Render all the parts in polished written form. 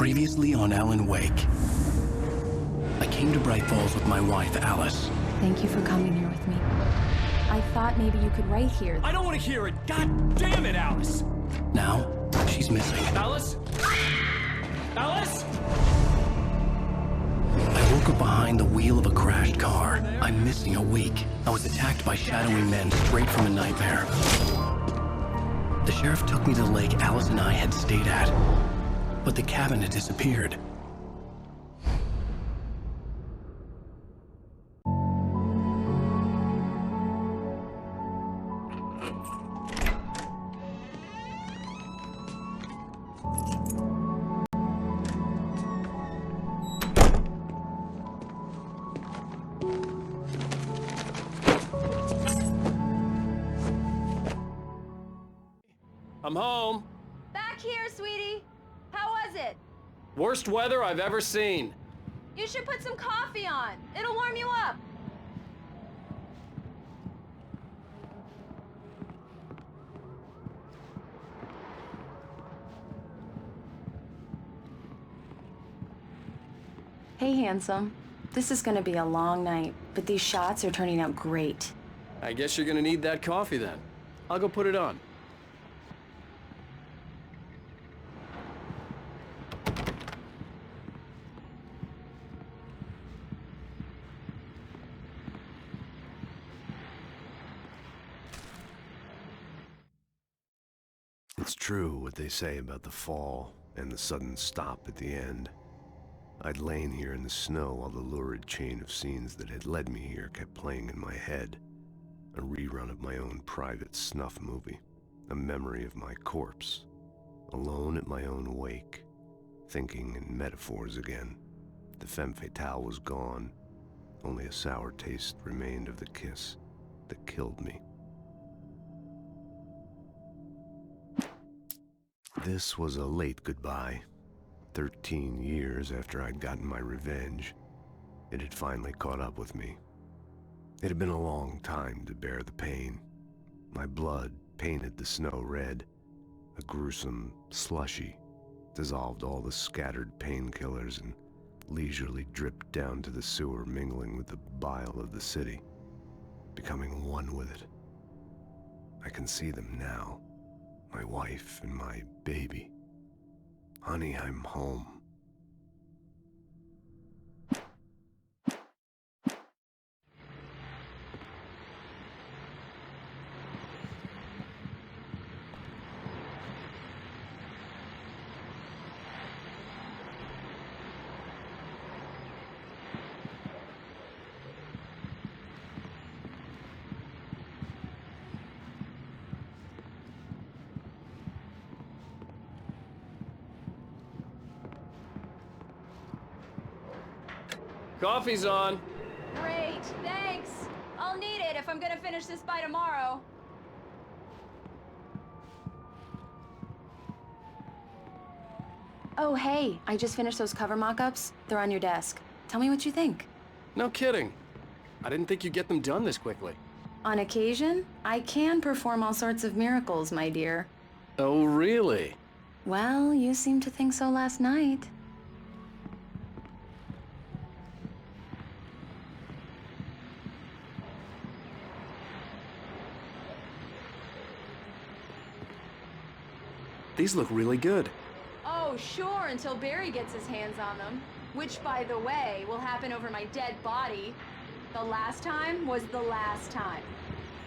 Previously on Alan Wake. I came to Bright Falls with my wife, Alice. Thank you for coming here with me. I thought maybe you could write here. I don't want to hear it! God damn it, Alice! Now, she's missing. Alice? Alice? I woke up behind the wheel of a crashed car. I'm missing a week. I was attacked by shadowy men straight from a nightmare. The sheriff took me to the lake Alice and I had stayed at, but the cabin had disappeared. I'm home. Back here, sweetie. How was it? Worst weather I've ever seen. You should put some coffee on. It'll warm you up. Hey, handsome. This is gonna be a long night, but these shots are turning out great. I guess you're gonna need that coffee then. I'll go put it on. It's true what they say about the fall and the sudden stop at the end. I'd lain here in the snow while the lurid chain of scenes that had led me here kept playing in my head. A rerun of my own private snuff movie. A memory of my corpse. Alone at my own wake. Thinking in metaphors again. The femme fatale was gone. Only a sour taste remained of the kiss that killed me. This was a late goodbye. 13 years after I'd gotten my revenge, it had finally caught up with me. It had been a long time to bear the pain. My blood painted the snow red. A gruesome slushy dissolved all the scattered painkillers and leisurely dripped down to the sewer, mingling with the bile of the city, becoming one with it. I can see them now. My wife and my baby. Honey, I'm home. Coffee's on. Great, thanks. I'll need it if I'm gonna finish this by tomorrow. Oh, hey, I just finished those cover mock-ups. They're on your desk. Tell me what you think. No kidding. I didn't think you'd get them done this quickly. On occasion, I can perform all sorts of miracles, my dear. Oh, really? Well, you seemed to think so last night. These look really good. Oh, sure, until Barry gets his hands on them. Which, by the way, will happen over my dead body. The last time was the last time.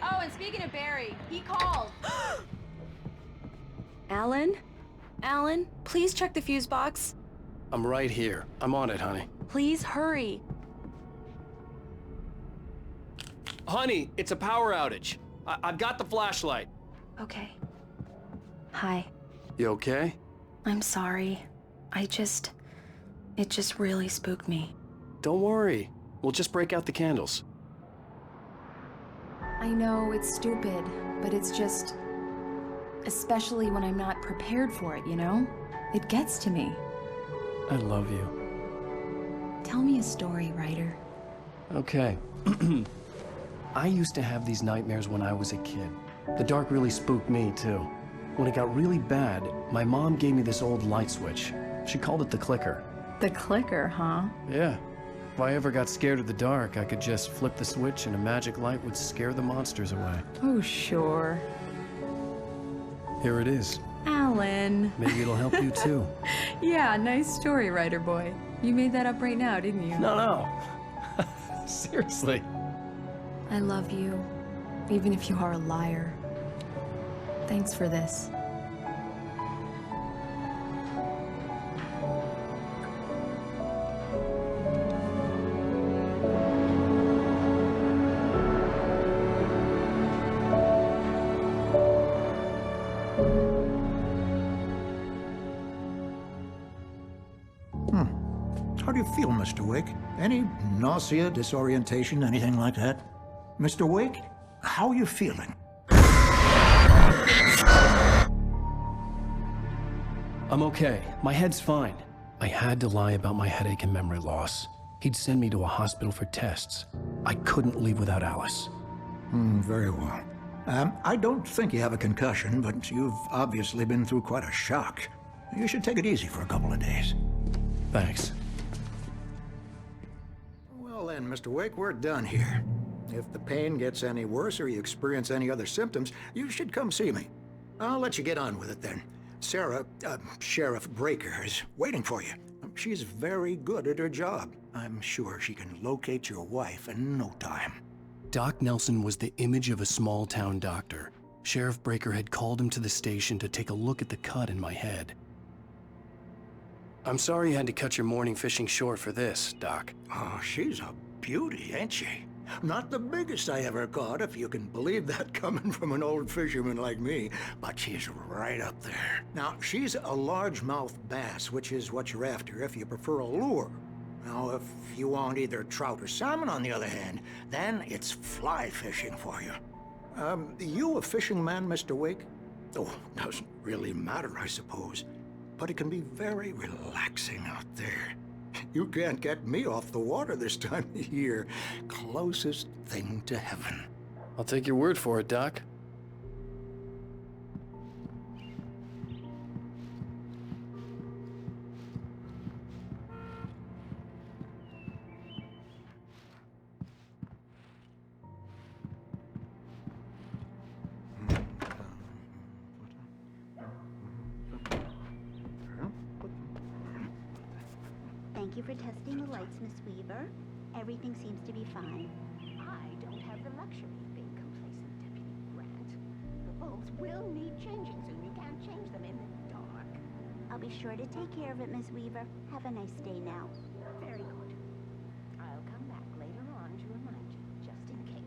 Oh, and speaking of Barry, he called. Alan? Alan, please check the fuse box. I'm right here. I'm on it, honey. Please hurry. Honey, it's a power outage. I've got the flashlight. Okay. Hi. You okay? I'm sorry. It just really spooked me. Don't worry. We'll just break out the candles. I know it's stupid, but it's just... especially when I'm not prepared for it, you know? It gets to me. I love you. Tell me a story, writer. Okay. I used to have these nightmares when I was a kid. The dark really spooked me, too. When it got really bad, my mom gave me this old light switch. She called it the clicker. The clicker, huh? Yeah. If I ever got scared of the dark, I could just flip the switch and a magic light would scare the monsters away. Oh, sure. Here it is. Alan. Maybe it'll help you too. Yeah, nice story, writer boy. You made that up right now, didn't you? No. Seriously. I love you, even if you are a liar. Thanks for this. How do you feel, Mr. Wake? Any nausea, disorientation, anything like that? Mr. Wake, how are you feeling? I'm okay. My head's fine. I had to lie about my headache and memory loss. He'd send me to a hospital for tests. I couldn't leave without Alice. Very well. I don't think you have a concussion, but you've obviously been through quite a shock. You should take it easy for a couple of days. Thanks. Well then, Mr. Wake, we're done here. If the pain gets any worse or you experience any other symptoms, you should come see me. I'll let you get on with it then. Sarah, Sheriff Breaker, is waiting for you. She's very good at her job. I'm sure she can locate your wife in no time. Doc Nelson was the image of a small-town doctor. Sheriff Breaker had called him to the station to take a look at the cut in my head. I'm sorry you had to cut your morning fishing short for this, Doc. Oh, she's a beauty, ain't she? Not the biggest I ever caught, if you can believe that coming from an old fisherman like me, but she's right up there. Now, she's a largemouth bass, which is what you're after if you prefer a lure. Now, if you want either trout or salmon, on the other hand, then it's fly fishing for you. You a fishing man, Mr. Wake? Oh, doesn't really matter, I suppose. But it can be very relaxing out there. You can't get me off the water this time of year. Closest thing to heaven. I'll take your word for it, Doc. Thank you for testing the lights, Miss Weaver. Everything seems to be fine. I don't have the luxury of being complacent, Deputy Grant. The bulbs will need changing soon. You can't change them in the dark. I'll be sure to take care of it, Miss Weaver. Have a nice day now. Very good. I'll come back later on to remind you, just in case.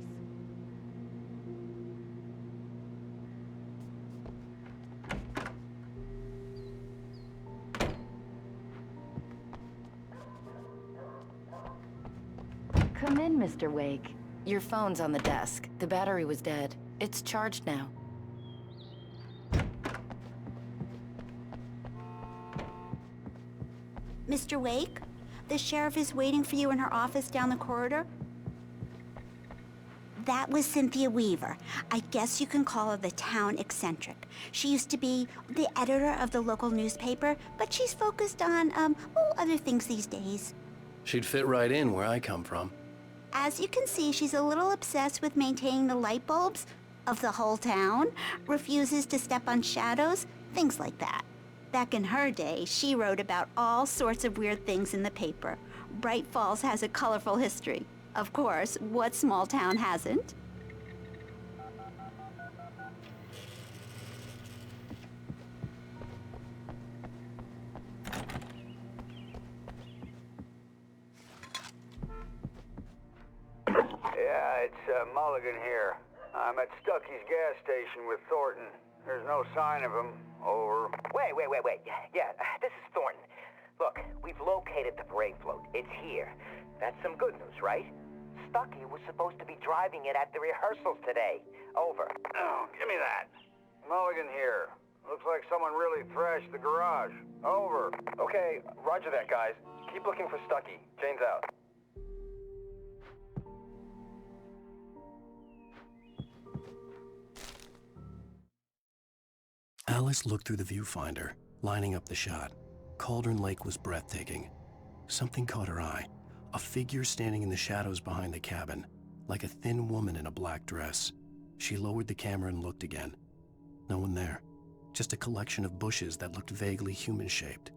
Come in, Mr. Wake. Your phone's on the desk. The battery was dead. It's charged now. Mr. Wake, the sheriff is waiting for you in her office down the corridor. That was Cynthia Weaver. I guess you can call her the town eccentric. She used to be the editor of the local newspaper, but she's focused on, other things these days. She'd fit right in where I come from. As you can see, she's a little obsessed with maintaining the light bulbs of the whole town, refuses to step on shadows, things like that. Back in her day, she wrote about all sorts of weird things in the paper. Bright Falls has a colorful history. Of course, what small town hasn't? Yeah, it's Mulligan here. I'm at Stucky's gas station with Thornton. There's no sign of him. Over. Wait. Yeah, this is Thornton. Look, we've located the parade float. It's here. That's some good news, right? Stucky was supposed to be driving it at the rehearsals today. Over. Oh, give me that. Mulligan here. Looks like someone really thrashed the garage. Over. Okay, roger that, guys. Keep looking for Stucky. Jane's out. Alice looked through the viewfinder, lining up the shot. Cauldron Lake was breathtaking. Something caught her eye. A figure standing in the shadows behind the cabin, like a thin woman in a black dress. She lowered the camera and looked again. No one there. Just a collection of bushes that looked vaguely human-shaped.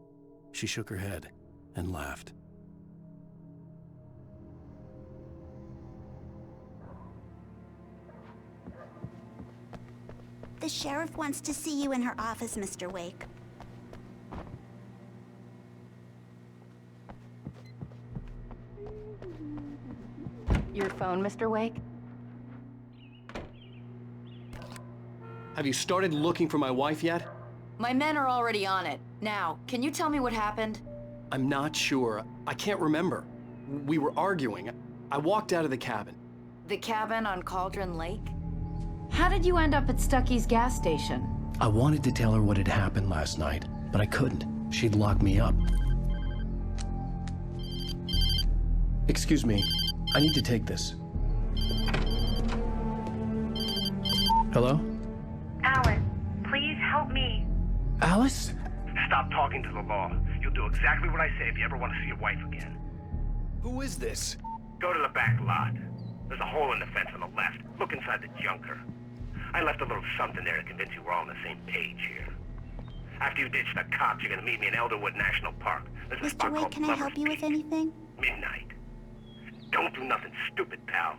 She shook her head and laughed. The sheriff wants to see you in her office, Mr. Wake. Your phone, Mr. Wake? Have you started looking for my wife yet? My men are already on it. Now, can you tell me what happened? I'm not sure. I can't remember. We were arguing. I walked out of the cabin. The cabin on Cauldron Lake? How did you end up at Stucky's gas station? I wanted to tell her what had happened last night, but I couldn't. She'd lock me up. Excuse me. I need to take this. Hello? Alice, please help me. Alice? Stop talking to the law. You'll do exactly what I say if you ever want to see your wife again. Who is this? Go to the back lot. There's a hole in the fence on the left. Look inside the junker. I left a little something there to convince you we're all on the same page here. After you ditch the cops, you're gonna meet me in Elderwood National Park. There's a Mr. spot Wake, called can I Lover's help you with Peak. anything? Midnight. Don't do nothing stupid, pal.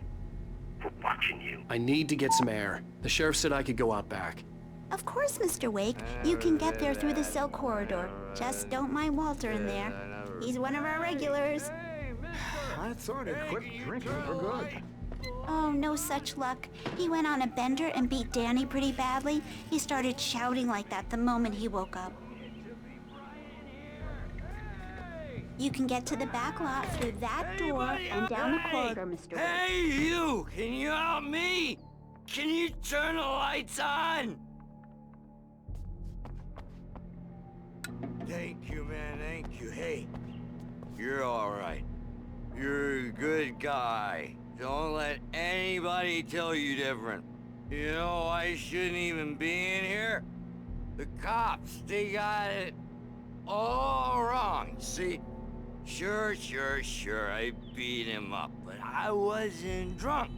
We're watching you. I need to get some air. The sheriff said I could go out back. Of course, Mr. Wake. You can get there through the cell corridor. Just don't mind Walter in there. He's one of our regulars. I thought he'd quit drinking for good. Oh, no such luck. He went on a bender and beat Danny pretty badly. He started shouting like that the moment he woke up. You can get to the back lot through that door and down the corridor, Mr. Wake. Hey, you! Can you help me? Can you turn the lights on? Thank you, man, thank you. Hey, you're all right. You're a good guy. Don't let anybody tell you different. You know, I shouldn't even be in here. The cops, they got it all wrong. See, sure, I beat him up, but I wasn't drunk.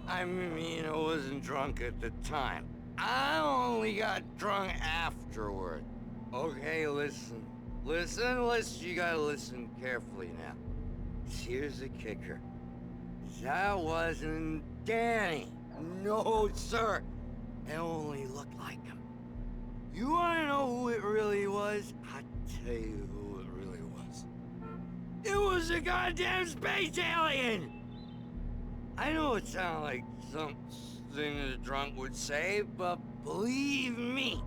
I mean, I wasn't drunk at the time. I only got drunk afterward. Okay, listen. You gotta listen carefully now. Here's the kicker. That wasn't Danny. No, sir. It only looked like him. You wanna know who it really was? I'll tell you who it really was. It was a goddamn space alien! I know it sounds like something a drunk would say, but believe me,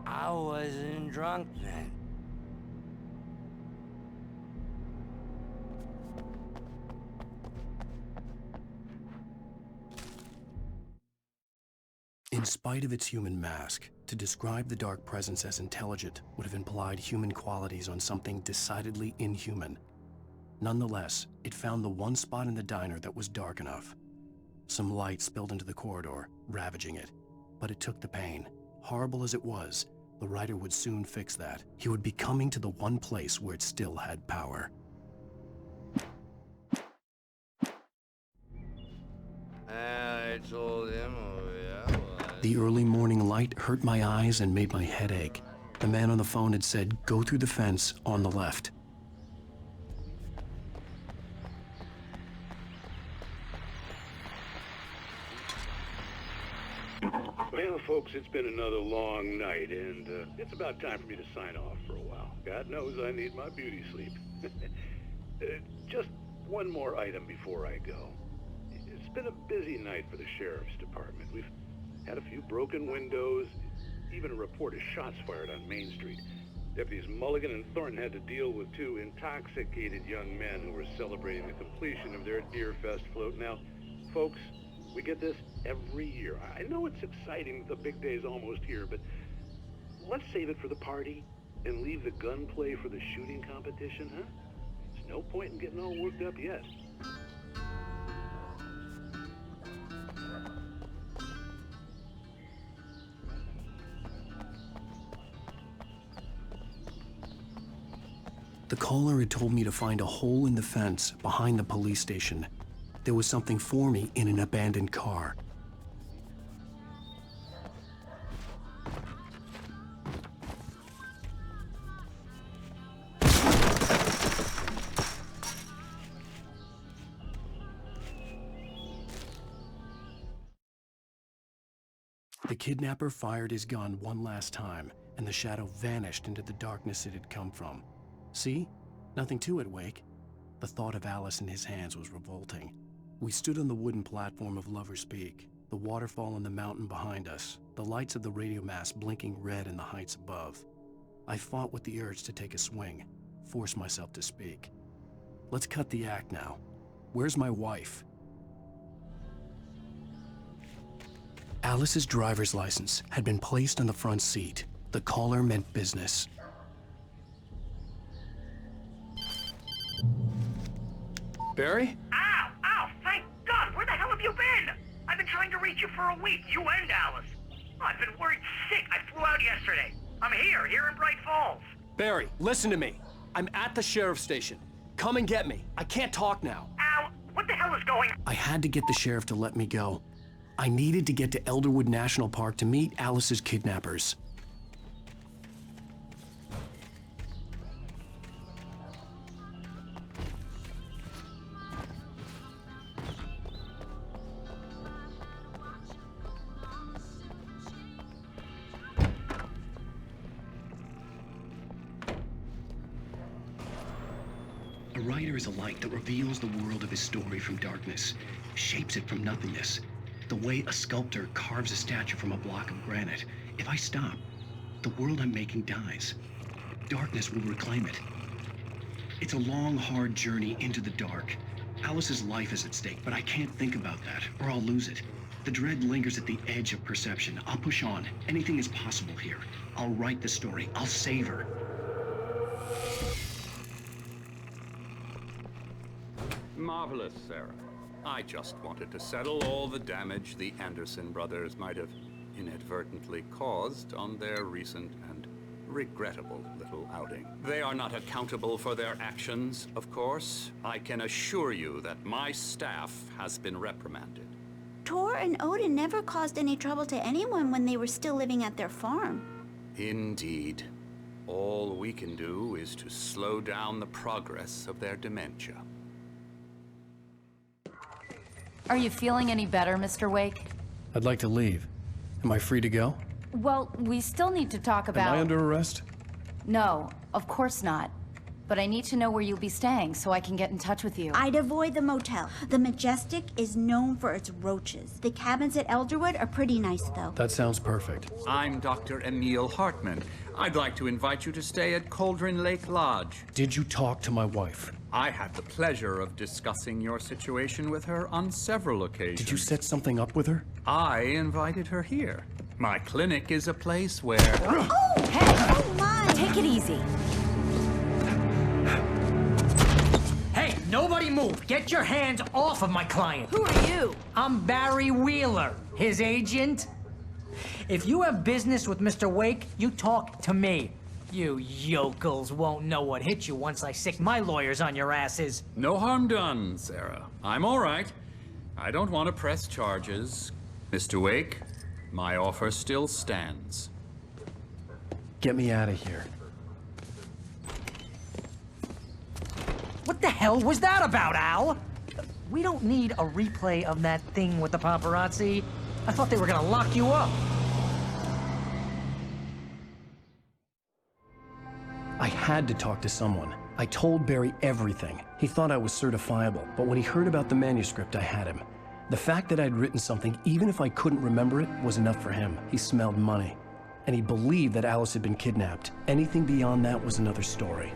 I wasn't drunk then. In spite of its human mask, to describe the dark presence as intelligent would have implied human qualities on something decidedly inhuman. Nonetheless, it found the one spot in the diner that was dark enough. Some light spilled into the corridor, ravaging it. But it took the pain. Horrible as it was, the writer would soon fix that. He would be coming to the one place where it still had power. I told him, The early morning light hurt my eyes and made my head ache. The man on the phone had said, "Go through the fence on the left." Well, folks, it's been another long night, and it's about time for me to sign off for a while. God knows I need my beauty sleep. Just one more item before I go. It's been a busy night for the Sheriff's Department. We've had a few broken windows, even a report of shots fired on Main Street. Deputies Mulligan and Thornton had to deal with two intoxicated young men who were celebrating the completion of their Deer Fest float. Now, folks, we get this every year. I know it's exciting, the big day's almost here, but let's save it for the party and leave the gunplay for the shooting competition, huh? There's no point in getting all worked up yet. The caller had told me to find a hole in the fence behind the police station. There was something for me in an abandoned car. The kidnapper fired his gun one last time, and the shadow vanished into the darkness it had come from. See? Nothing to it, Wake. The thought of Alice in his hands was revolting. We stood on the wooden platform of Lover's Peak, the waterfall and the mountain behind us, the lights of the radio mast blinking red in the heights above. I fought with the urge to take a swing, force myself to speak. Let's cut the act now. Where's my wife? Alice's driver's license had been placed on the front seat. The caller meant business. Barry? Ow! Ow! Thank God! Where the hell have you been? I've been trying to reach you for a week, you and Alice. I've been worried sick. I flew out yesterday. I'm here in Bright Falls. Barry, listen to me. I'm at the sheriff's station. Come and get me. I can't talk now. Al, what the hell is going on? I had to get the sheriff to let me go. I needed to get to Elderwood National Park to meet Alice's kidnappers. A writer is a light that reveals the world of his story from darkness, shapes it from nothingness. The way a sculptor carves a statue from a block of granite. If I stop, the world I'm making dies. Darkness will reclaim it. It's a long, hard journey into the dark. Alice's life is at stake, but I can't think about that, or I'll lose it. The dread lingers at the edge of perception. I'll push on. Anything is possible here. I'll write the story. I'll save her. Marvelous, Sarah. I just wanted to settle all the damage the Anderson brothers might have inadvertently caused on their recent and regrettable little outing. They are not accountable for their actions, of course. I can assure you that my staff has been reprimanded. Tor and Odin never caused any trouble to anyone when they were still living at their farm. Indeed. All we can do is to slow down the progress of their dementia. Are you feeling any better, Mr. Wake? I'd like to leave. Am I free to go? Well, we still need to talk about... Am I under arrest? No, of course not. But I need to know where you'll be staying so I can get in touch with you. I'd avoid the motel. The Majestic is known for its roaches. The cabins at Elderwood are pretty nice, though. That sounds perfect. I'm Dr. Emil Hartman. I'd like to invite you to stay at Cauldron Lake Lodge. Did you talk to my wife? I had the pleasure of discussing your situation with her on several occasions. Did you set something up with her? I invited her here. My clinic is a place where... Oh! Hey! Oh, my! Take it easy. Hey, nobody move! Get your hands off of my client! Who are you? I'm Barry Wheeler, his agent. If you have business with Mr. Wake, you talk to me. You yokels won't know what hit you once I sick my lawyers on your asses. No harm done, Sarah. I'm all right. I don't want to press charges. Mr. Wake, my offer still stands. Get me out of here. What the hell was that about, Al? We don't need a replay of that thing with the paparazzi. I thought they were gonna lock you up. I had to talk to someone. I told Barry everything. He thought I was certifiable, but when he heard about the manuscript, I had him. The fact that I'd written something, even if I couldn't remember it, was enough for him. He smelled money. And he believed that Alice had been kidnapped. Anything beyond that was another story.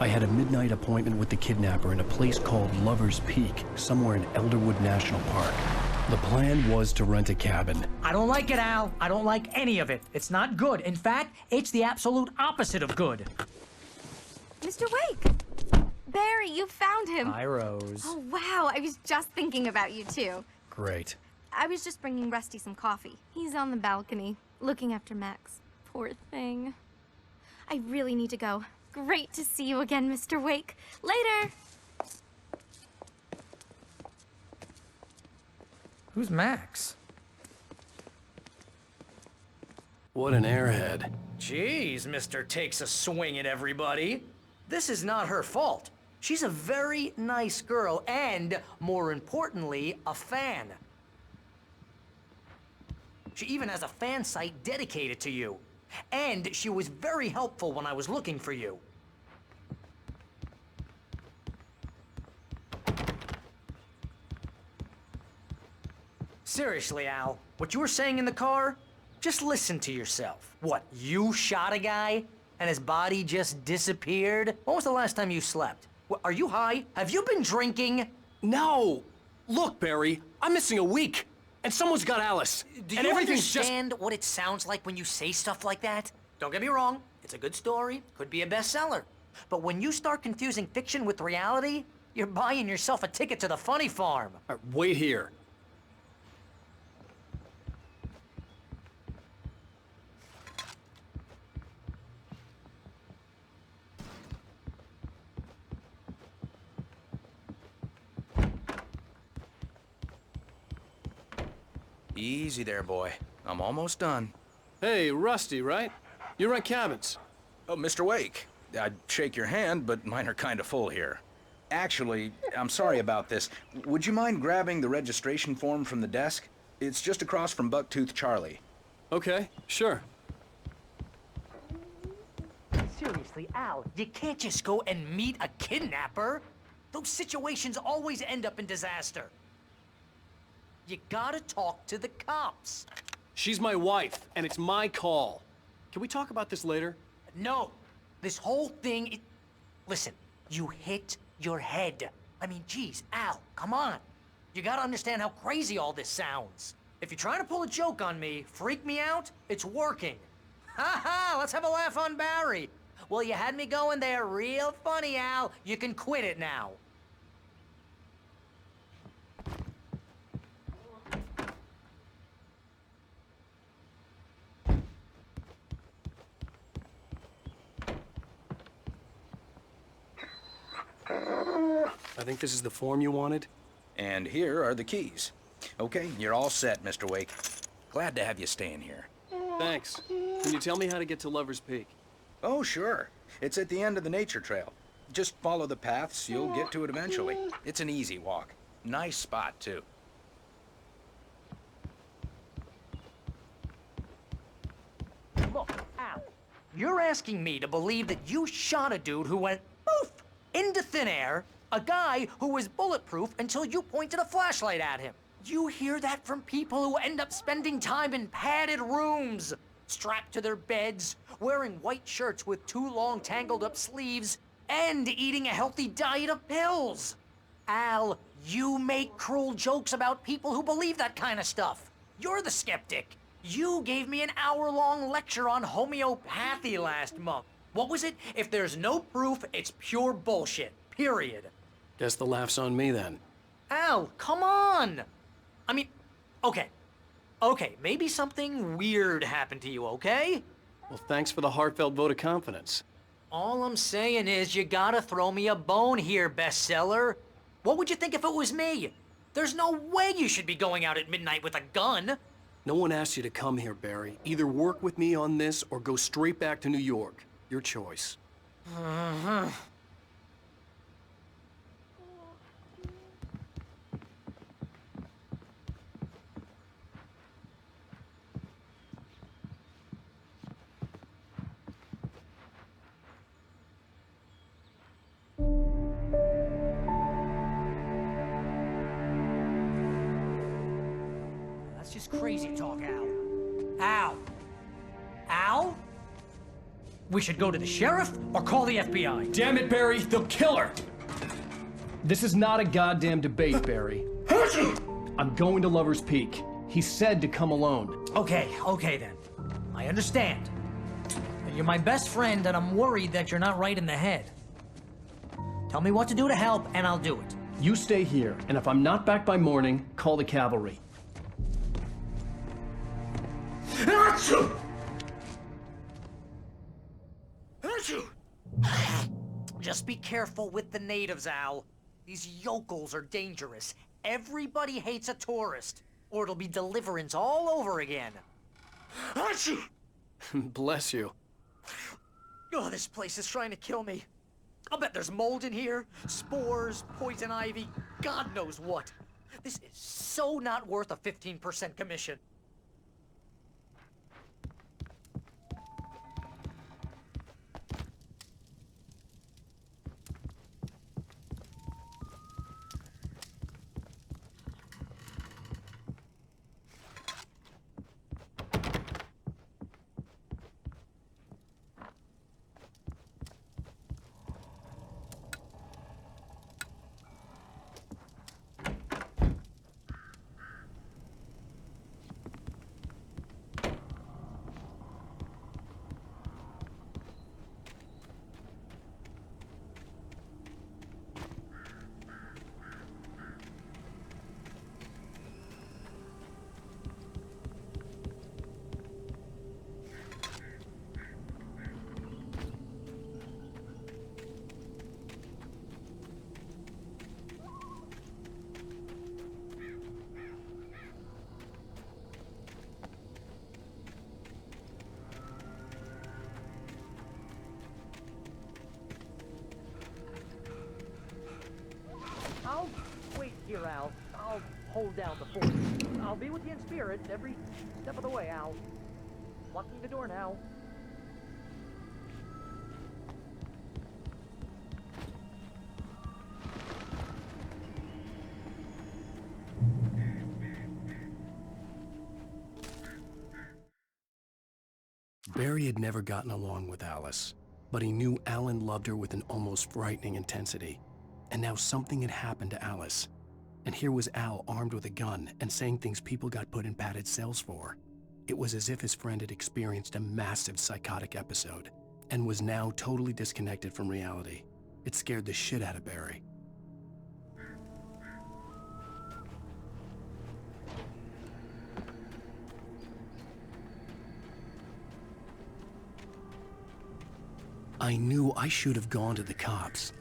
I had a midnight appointment with the kidnapper in a place called Lover's Peak, somewhere in Elderwood National Park. The plan was to rent a cabin. I don't like it, Al. I don't like any of it. It's not good. In fact, it's the absolute opposite of good. Mr. Wake! Barry, you found him! Hi, Rose. Oh, wow. I was just thinking about you, too. Great. I was just bringing Rusty some coffee. He's on the balcony, looking after Max. Poor thing. I really need to go. great to see you again, Mr. Wake. Later. Who's Max? What an airhead. Jeez, Mr. Takes a swing at everybody. This is not her fault. She's a very nice girl and, more importantly, a fan. She even has a fan site dedicated to you. And she was very helpful when I was looking for you. Seriously, Al, what you were saying in the car? Just listen to yourself. What, you shot a guy and his body just disappeared? When was the last time you slept? What, are you high? Have you been drinking? No! Look, Barry, I'm missing a week. And someone's got Alice. Do and you everything's understand what it sounds like when you say stuff like that? Don't get me wrong, it's a good story, could be a bestseller. But when you start confusing fiction with reality, you're buying yourself a ticket to the funny farm. All right, wait here. Easy there, boy. I'm almost done. Hey, Rusty, right? You rent cabins. Oh, Mr. Wake. I'd shake your hand, but mine are kind of full here. Actually, I'm sorry about this. Would you mind grabbing the registration form from the desk? It's just across from Bucktooth Charlie. Okay, sure. Seriously, Al, you can't just go and meet a kidnapper. Those situations always end up in disaster. You gotta talk to the cops. She's my wife, and it's my call. Can we talk about this later? No. This whole thing, listen, you hit your head. I mean, geez, Al, come on. You gotta understand how crazy all this sounds. If you're trying to pull a joke on me, freak me out, it's working. Ha ha, let's have a laugh on Barry. Well, you had me going there real funny, Al. You can quit it now. I think this is the form you wanted. And here are the keys. Okay, you're all set, Mr. Wake. Glad to have you staying here. Thanks. Can you tell me how to get to Lover's Peak? Oh, sure. It's at the end of the nature trail. Just follow the paths, you'll get to it eventually. It's an easy walk. Nice spot, too. Look, Al, you're asking me to believe that you shot a dude who went poof into thin air, a guy who was bulletproof until you pointed a flashlight at him. You hear that from people who end up spending time in padded rooms, strapped to their beds, wearing white shirts with too long tangled up sleeves, and eating a healthy diet of pills. Al, you make cruel jokes about people who believe that kind of stuff. You're the skeptic. You gave me an hour-long lecture on homeopathy last month. What was it? If there's no proof, it's pure bullshit. Period. Guess the laugh's on me then. Al, come on! I mean, okay. Okay, maybe something weird happened to you, okay? Well, thanks for the heartfelt vote of confidence. All I'm saying is you gotta throw me a bone here, bestseller. What would you think if it was me? There's no way you should be going out at midnight with a gun. No one asked you to come here, Barry. Either work with me on this or go straight back to New York. Your choice. Uh-huh. That's just crazy talk, Al. Al! Al? We should go to the sheriff or call the FBI. Damn it, Barry, they'll kill her! This is not a goddamn debate, Barry. I'm going to Lover's Peak. He said to come alone. Okay then. I understand. You're my best friend and I'm worried that you're not right in the head. Tell me what to do to help and I'll do it. You stay here, and if I'm not back by morning, call the cavalry. Achoo! Achoo! Just be careful with the natives, Al. These yokels are dangerous. Everybody hates a tourist, or it'll be Deliverance all over again. Achoo! Bless you. Oh, this place is trying to kill me. I'll bet there's mold in here, spores, poison ivy, God knows what. This is so not worth a 15% commission. I'll wait here, Al. I'll hold down the fort. I'll be with you in spirit every step of the way, Al. Locking the door now. Barry had never gotten along with Alice, but he knew Alan loved her with an almost frightening intensity. And now something had happened to Alice. And here was Al armed with a gun and saying things people got put in padded cells for. It was as if his friend had experienced a massive psychotic episode and was now totally disconnected from reality. It scared the shit out of Barry. I knew I should have gone to the cops.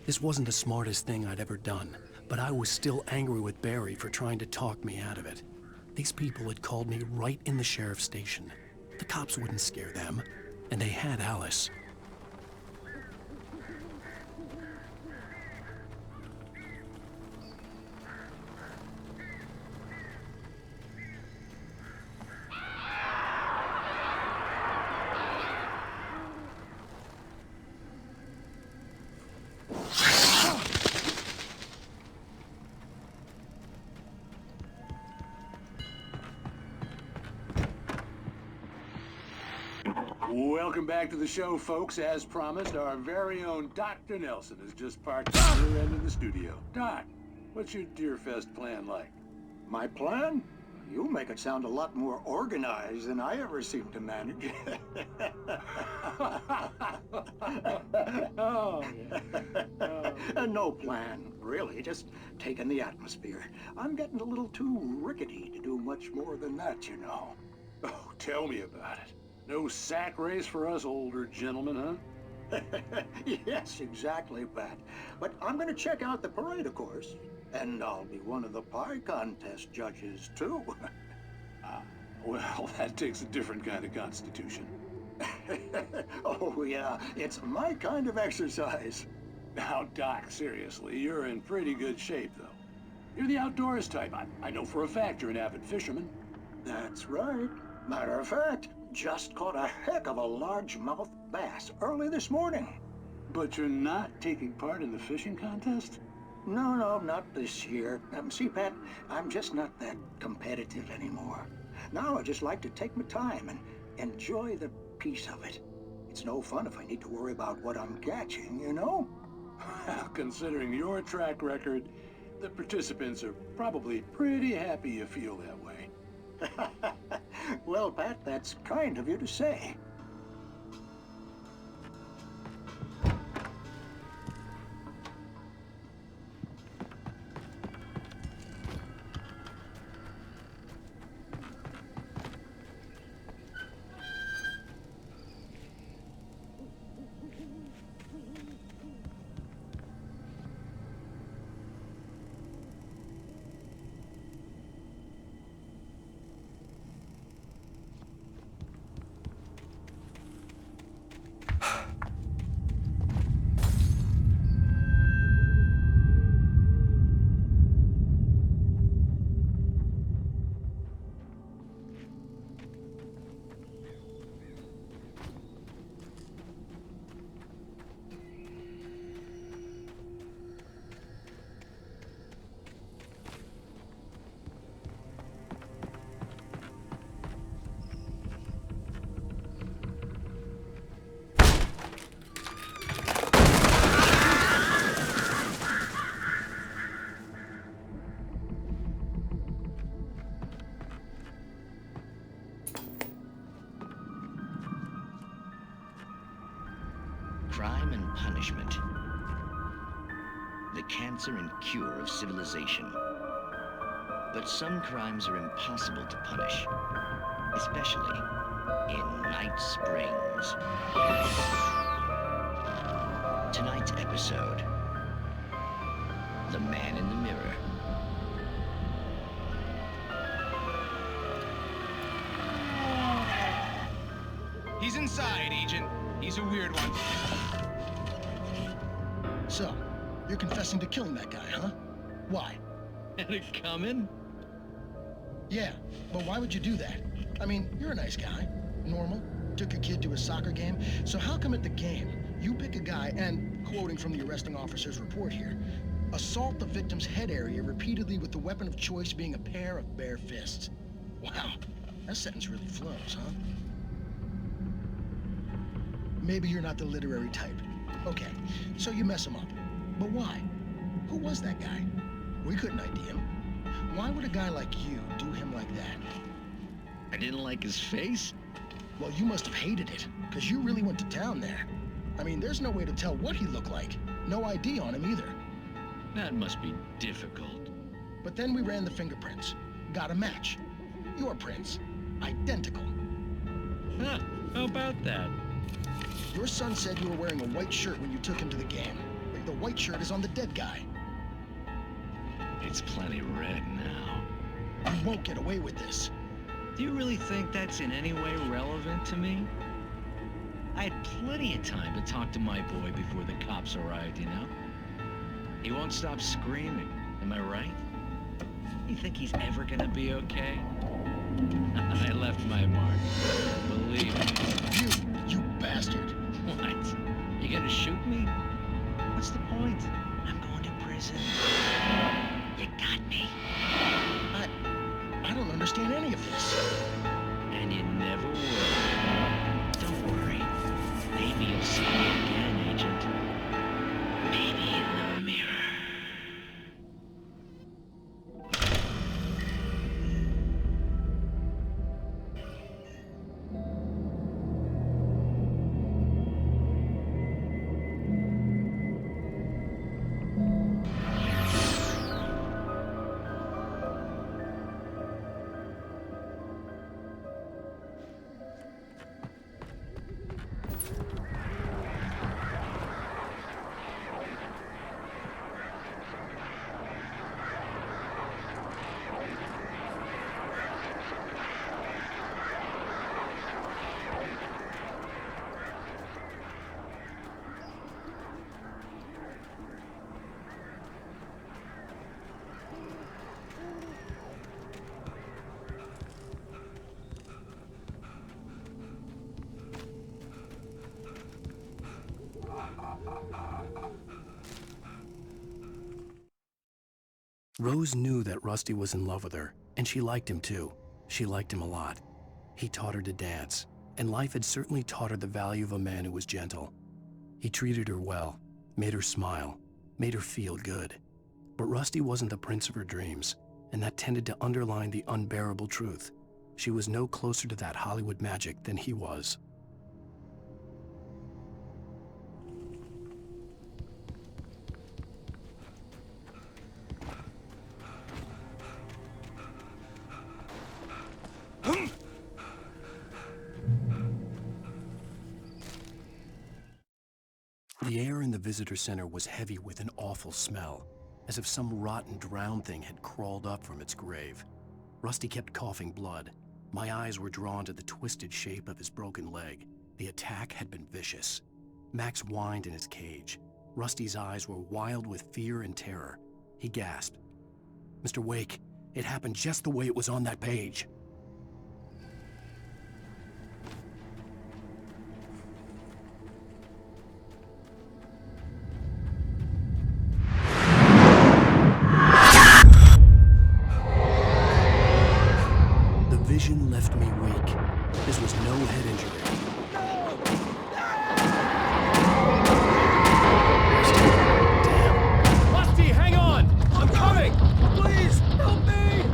This wasn't the smartest thing I'd ever done, but I was still angry with Barry for trying to talk me out of it. These people had called me right in the sheriff's station. The cops wouldn't scare them, and they had Alice. Welcome back to the show, folks. As promised, our very own Dr. Nelson has just parked at the rear end of the studio. Doc, what's your Deerfest plan like? My plan? You make it sound a lot more organized than I ever seem to manage. Oh, No plan, really. Just taking the atmosphere. I'm getting a little too rickety to do much more than that, you know. Oh, tell me about it. No sack race for us older gentlemen, huh? Yes, exactly, Pat. But I'm gonna check out the parade, of course. And I'll be one of the pie contest judges, too. Well, that takes a different kind of constitution. Oh, yeah. It's my kind of exercise. Now, Doc, seriously, you're in pretty good shape, though. You're the outdoors type. I know for a fact you're an avid fisherman. That's right. Matter of fact, just caught a heck of a largemouth bass early this morning. But you're not taking part in the fishing contest? No, not this year. See, Pat, I'm just not that competitive anymore. Now I just like to take my time and enjoy the peace of it. It's no fun if I need to worry about what I'm catching, you know? Considering your track record, the participants are probably pretty happy you feel that way. Well, Pat, that's kind of you to say. cancer and cure of civilization. But some crimes are impossible to punish, especially in Night Springs. Tonight's episode, The Man in the Mirror. He's inside, Agent. He's a weird one. So, you're confessing to killing that guy, huh? Why? Had it coming? Yeah, but why would you do that? I mean, you're a nice guy. Normal. Took a kid to a soccer game. So how come at the game, you pick a guy and, quoting from the arresting officer's report here, assault the victim's head area repeatedly with the weapon of choice being a pair of bare fists? Wow, that sentence really flows, huh? Maybe you're not the literary type. Okay, so you mess him up. But why? Who was that guy? We couldn't ID him. Why would a guy like you do him like that? I didn't like his face? Well, you must have hated it, because you really went to town there. I mean, there's no way to tell what he looked like. No ID on him either. That must be difficult. But then we ran the fingerprints. Got a match. Your prints. Identical. Huh, how about that? Your son said you were wearing a white shirt when you took him to the game. The white shirt is on the dead guy. It's plenty red now. You won't get away with this. Do you really think that's in any way relevant to me? I had plenty of time to talk to my boy before the cops arrived, you know? He won't stop screaming, am I right? You think he's ever gonna be okay? I left my mark. Believe me. You bastard. What? You gonna shoot me? What's the point? I'm going to prison. You got me. I don't understand any of this. And you never will. Don't worry. Maybe you'll see me again, Agent. Maybe in the mirror. Rose knew that Rusty was in love with her, and she liked him too. She liked him a lot. He taught her to dance, and life had certainly taught her the value of a man who was gentle. He treated her well, made her smile, made her feel good. But Rusty wasn't the prince of her dreams, and that tended to underline the unbearable truth. She was no closer to that Hollywood magic than he was. The air in the visitor center was heavy with an awful smell, as if some rotten drowned thing had crawled up from its grave. Rusty kept coughing blood. My eyes were drawn to the twisted shape of his broken leg. The attack had been vicious. Max whined in his cage. Rusty's eyes were wild with fear and terror. He gasped. "Mr. Wake, it happened just the way it was on that page." Vision left me weak. This was no head injury. Rusty, hang on! I'm coming! Please, help me!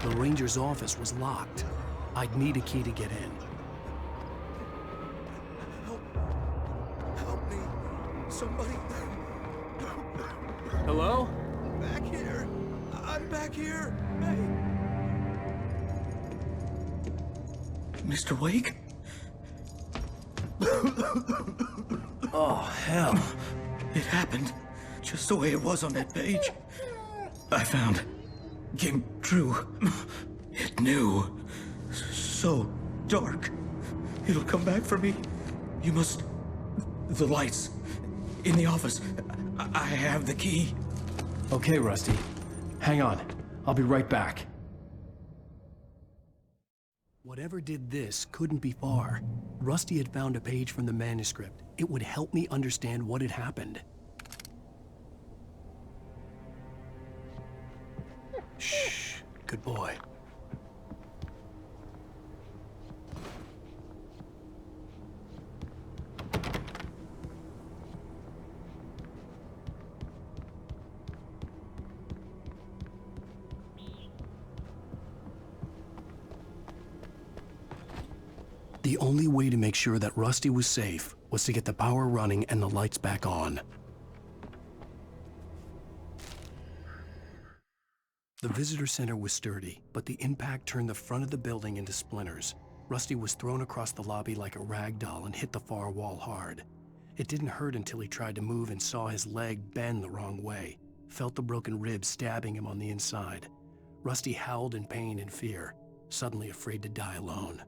The ranger's office was locked. I'd need a key to get in. Help me. Somebody. Hello? Back here. I'm back here. Hey. Mr. Wake? Oh, hell. It happened just the way it was on that page. I found. Came true. It knew. So dark. It'll come back for me. You must. The lights. In the office. I have the key. Okay, Rusty. Hang on. I'll be right back. Whatever did this couldn't be far. Rusty had found a page from the manuscript. It would help me understand what had happened. Shh. Good boy. The only way to make sure that Rusty was safe was to get the power running and the lights back on. The visitor center was sturdy, but the impact turned the front of the building into splinters. Rusty was thrown across the lobby like a rag doll and hit the far wall hard. It didn't hurt until he tried to move and saw his leg bend the wrong way, felt the broken ribs stabbing him on the inside. Rusty howled in pain and fear, suddenly afraid to die alone.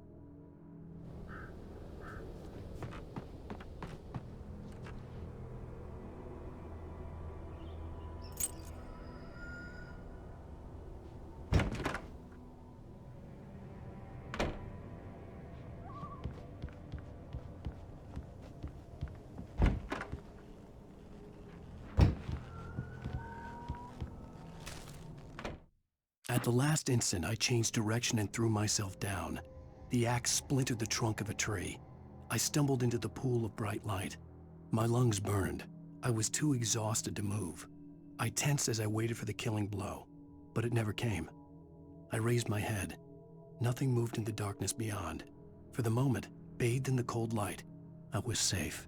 At the last instant, I changed direction and threw myself down. The axe splintered the trunk of a tree. I stumbled into the pool of bright light. My lungs burned. I was too exhausted to move. I tensed as I waited for the killing blow, but it never came. I raised my head. Nothing moved in the darkness beyond. For the moment, bathed in the cold light, I was safe.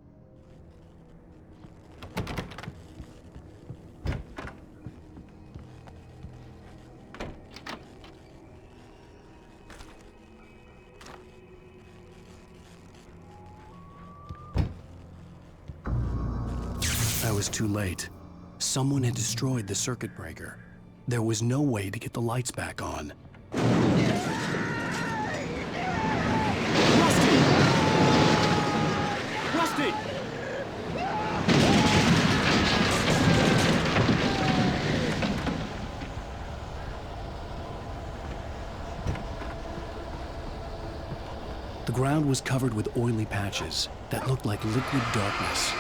I was too late. Someone had destroyed the circuit breaker. There was no way to get the lights back on. Rusty! The ground was covered with oily patches that looked like liquid darkness.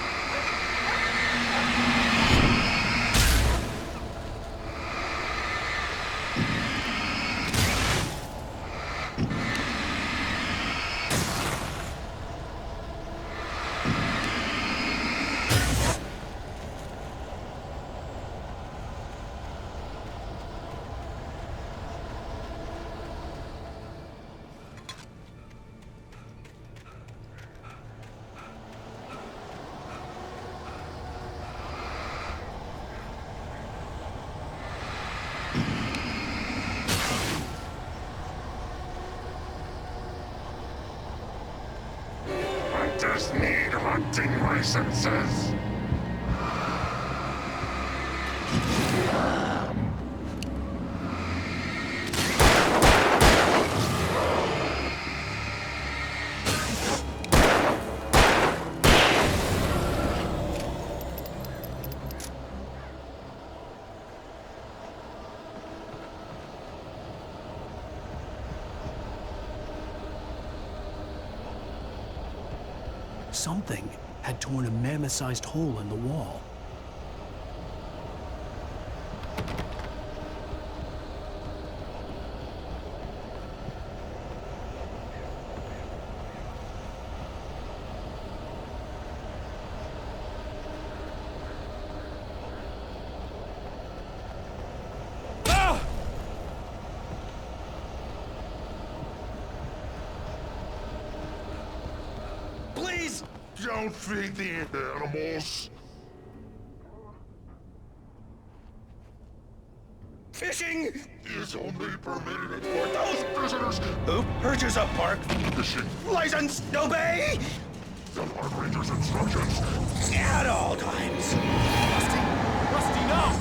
I just need hunting licenses. Something had torn a mammoth-sized hole in the wall. don't feed the animals. Fishing is only permitted for those visitors who purchase a park fishing license. Obey the park ranger's instructions at all times. Rusty, no!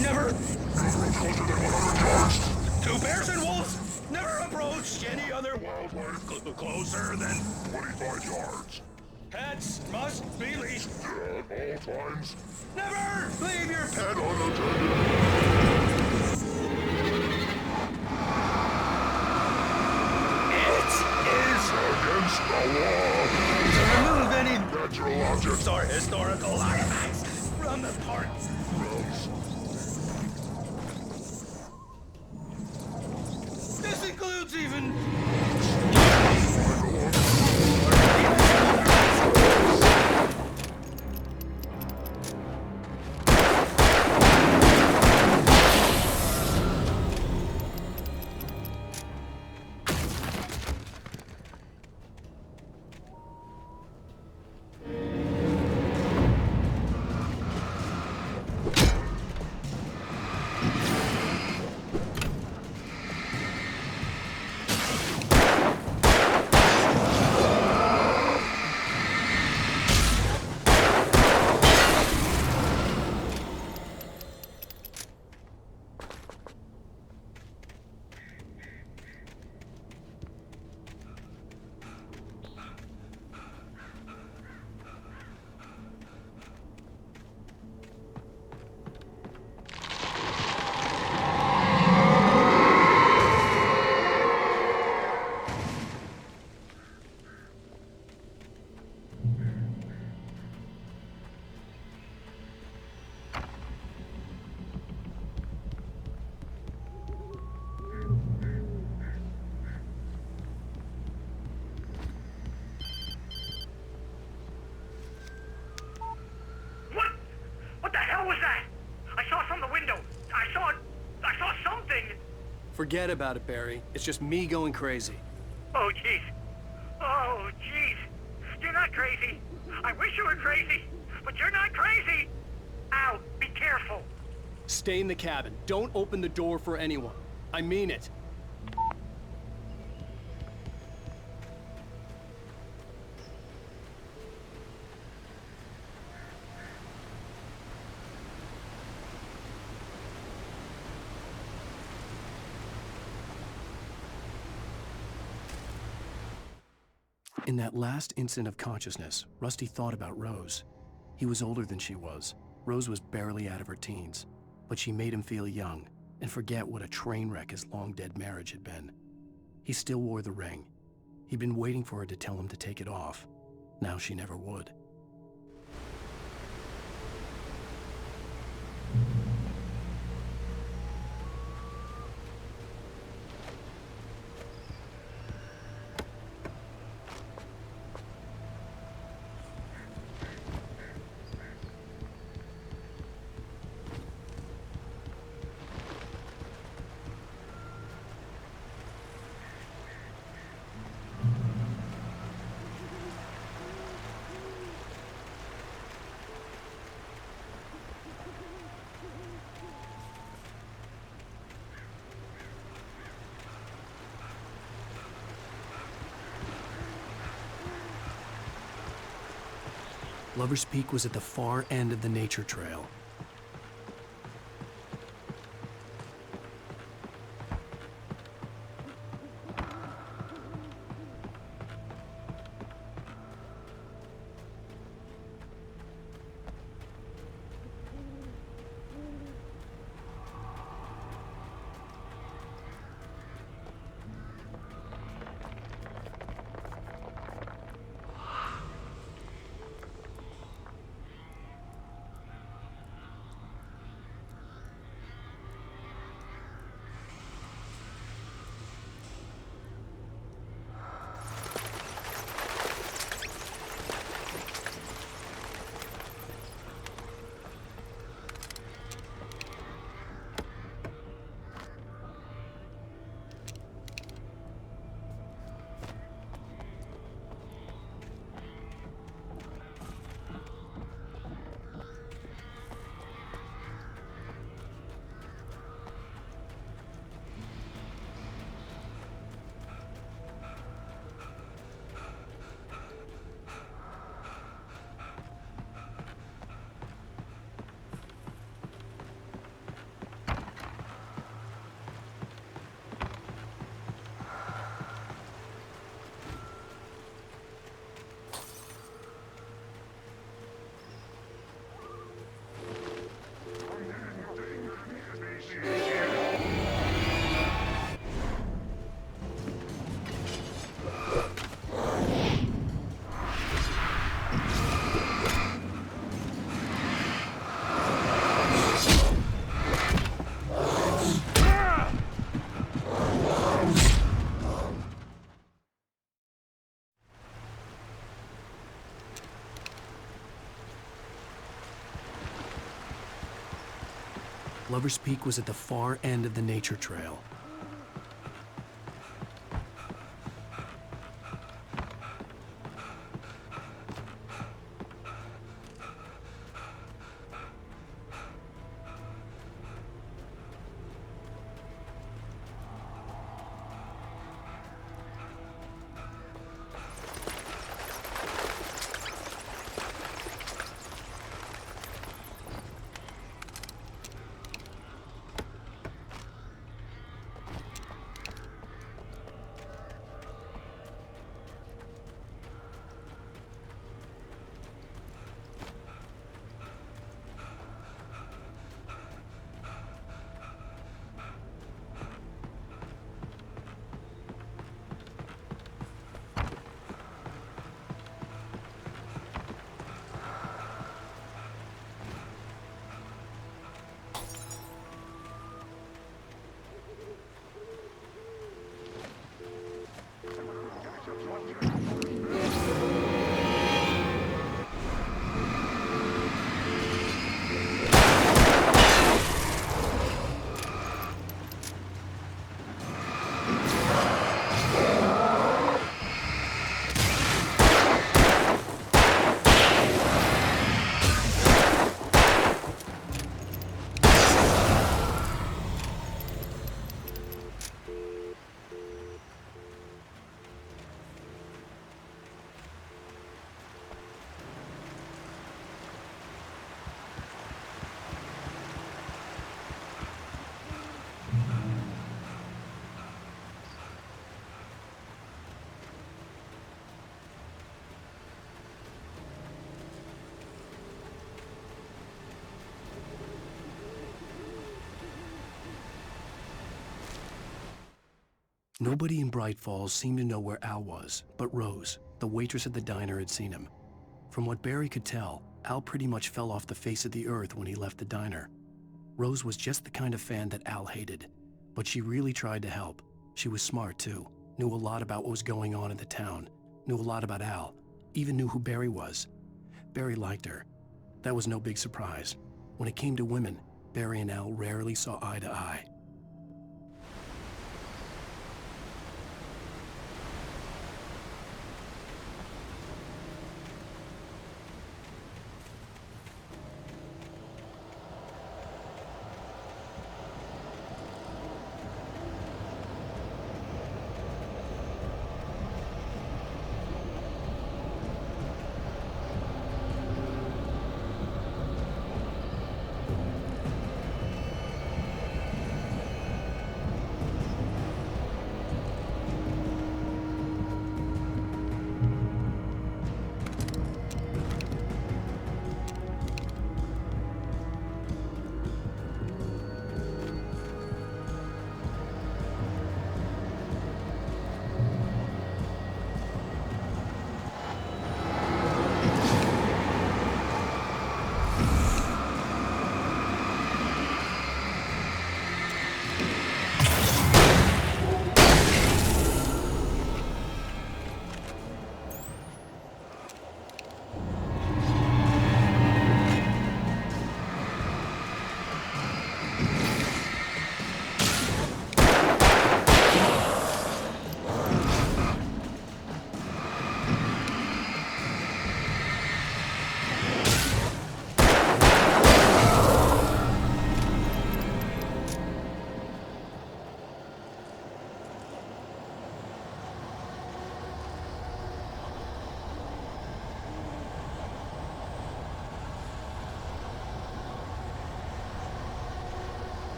Never approach closer than 100 yards. to bears and wolves. Never approach any other wildlife closer than 25 yards. pets must be leashed. At all times. Never leave your pet Unattended. It is against the law to remove any natural objects or historical artifacts from the park. This includes even Forget about it, Barry. It's just me going crazy. Oh, jeez. Oh, jeez. You're not crazy. I wish you were crazy, but you're not crazy. Ow, be careful. Stay in the cabin. Don't open the door for anyone. I mean it. In that last instant of consciousness, Rusty thought about Rose. He was older than she was. Rose was barely out of her teens, but she made him feel young and forget what a train wreck his long-dead marriage had been. He still wore the ring. He'd been waiting for her to tell him to take it off. Now she never would. Lover's Peak was at the far end of the nature trail. Lover's Peak was at the far end of the nature trail. Nobody in Bright Falls seemed to know where Al was, but Rose, the waitress at the diner, had seen him. From what Barry could tell, Al pretty much fell off the face of the earth when he left the diner. Rose was just the kind of fan that Al hated, but she really tried to help. She was smart too, knew a lot about what was going on in the town, knew a lot about Al, even knew who Barry was. Barry liked her. That was no big surprise. When it came to women, Barry and Al rarely saw eye to eye.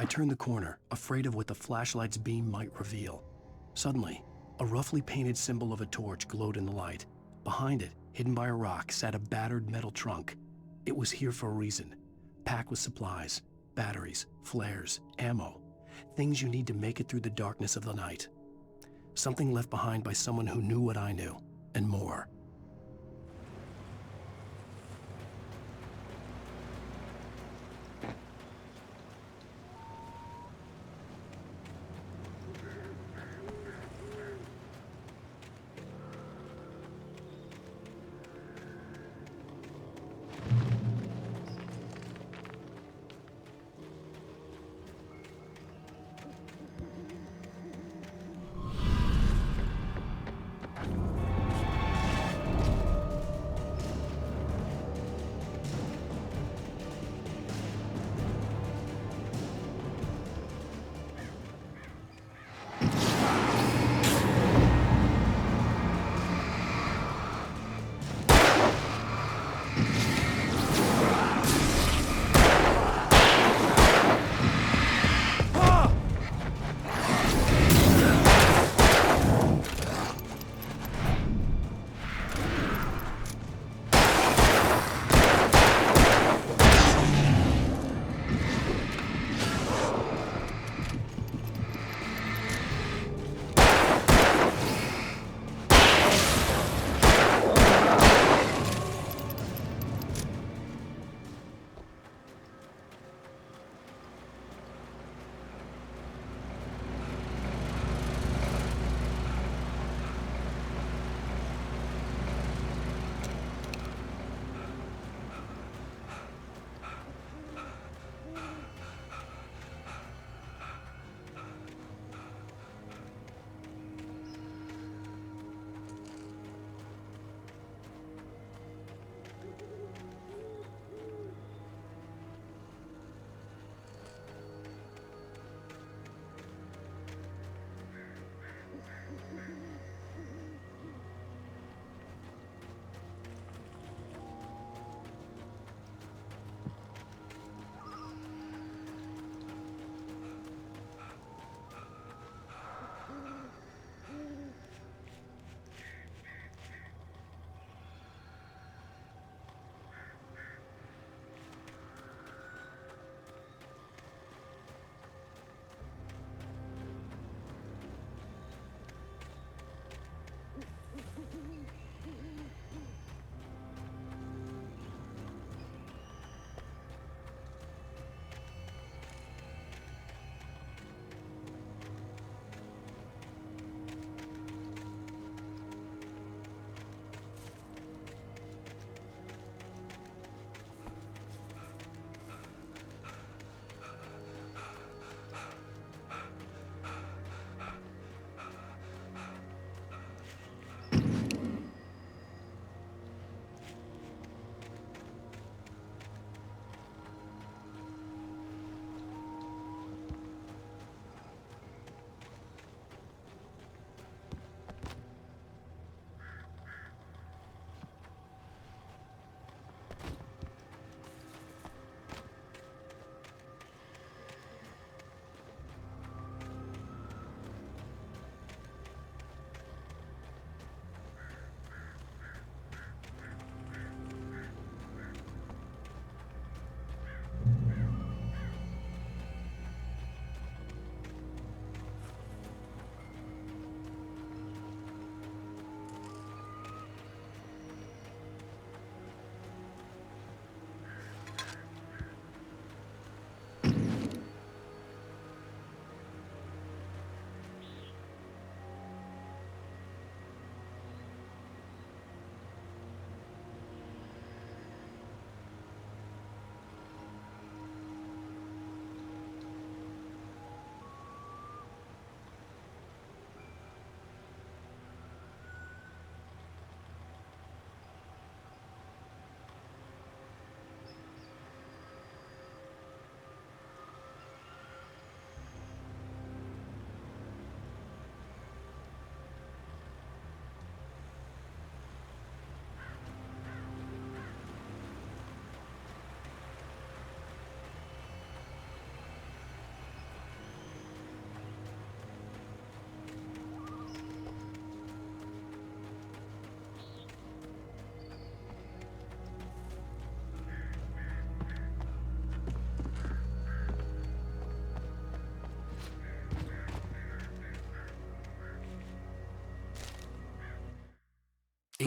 I turned the corner, afraid of what the flashlight's beam might reveal. Suddenly, a roughly painted symbol of a torch glowed in the light. Behind it, hidden by a rock, sat a battered metal trunk. It was here for a reason, packed with supplies, batteries, flares, ammo, things you need to make it through the darkness of the night. Something left behind by someone who knew what I knew, and more.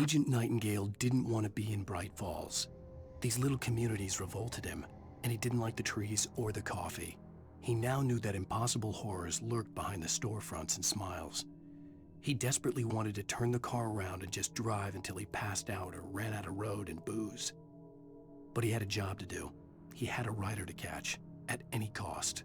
Agent Nightingale didn't want to be in Bright Falls. These little communities revolted him, and he didn't like the trees or the coffee. He now knew that impossible horrors lurked behind the storefronts and smiles. He desperately wanted to turn the car around and just drive until he passed out or ran out of road and booze. But he had a job to do. He had a rider to catch, at any cost.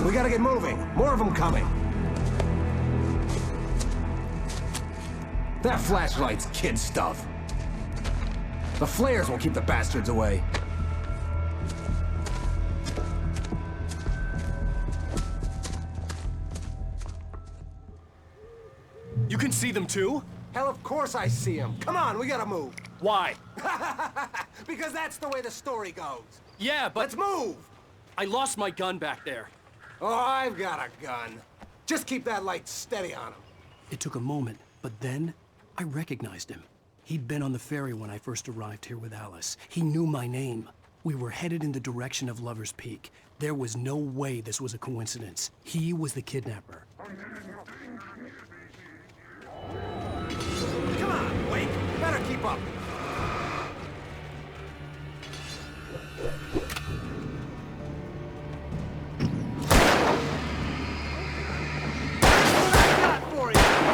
We gotta get moving. More of them coming. That flashlight's kid stuff. The flares will keep the bastards away. You can see them too? Hell, of course I see them. Come on, we gotta move. Why? Because that's the way the story goes. Yeah, but... Let's move! I lost my gun back there. Oh, I've got a gun. Just keep that light steady on him. It took a moment, but then I recognized him. He'd been on the ferry when I first arrived here with Alice. He knew my name. We were headed in the direction of Lover's Peak. There was no way this was a coincidence. He was the kidnapper. Come on, Wake. Better keep up.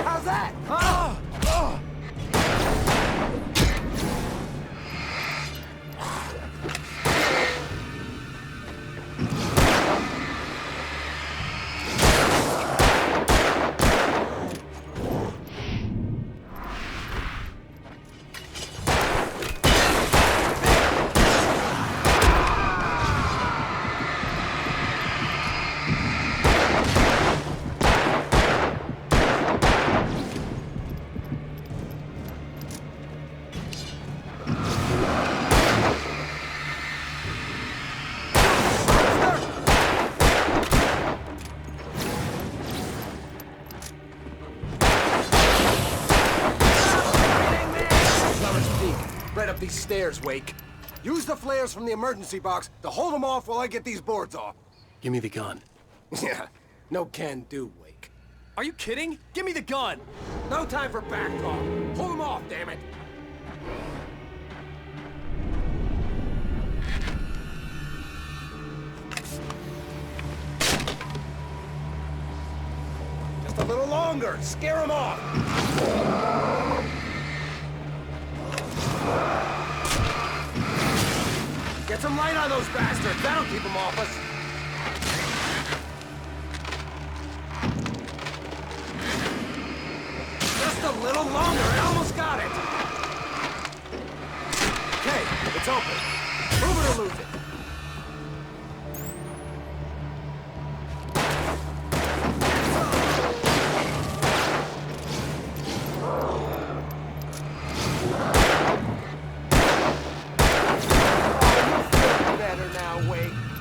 How's that? Huh? Right up these stairs, Wake. Use the flares from the emergency box to hold them off while I get these boards off. Give me the gun. Yeah, no can do, Wake. Are you kidding? Give me the gun! No time for back talk. Hold them off, damn it. Just a little longer. Scare them off. Get some light on those bastards. That'll keep them off us. Just a little longer. I almost got it. Okay, it's open. Move it or lose it.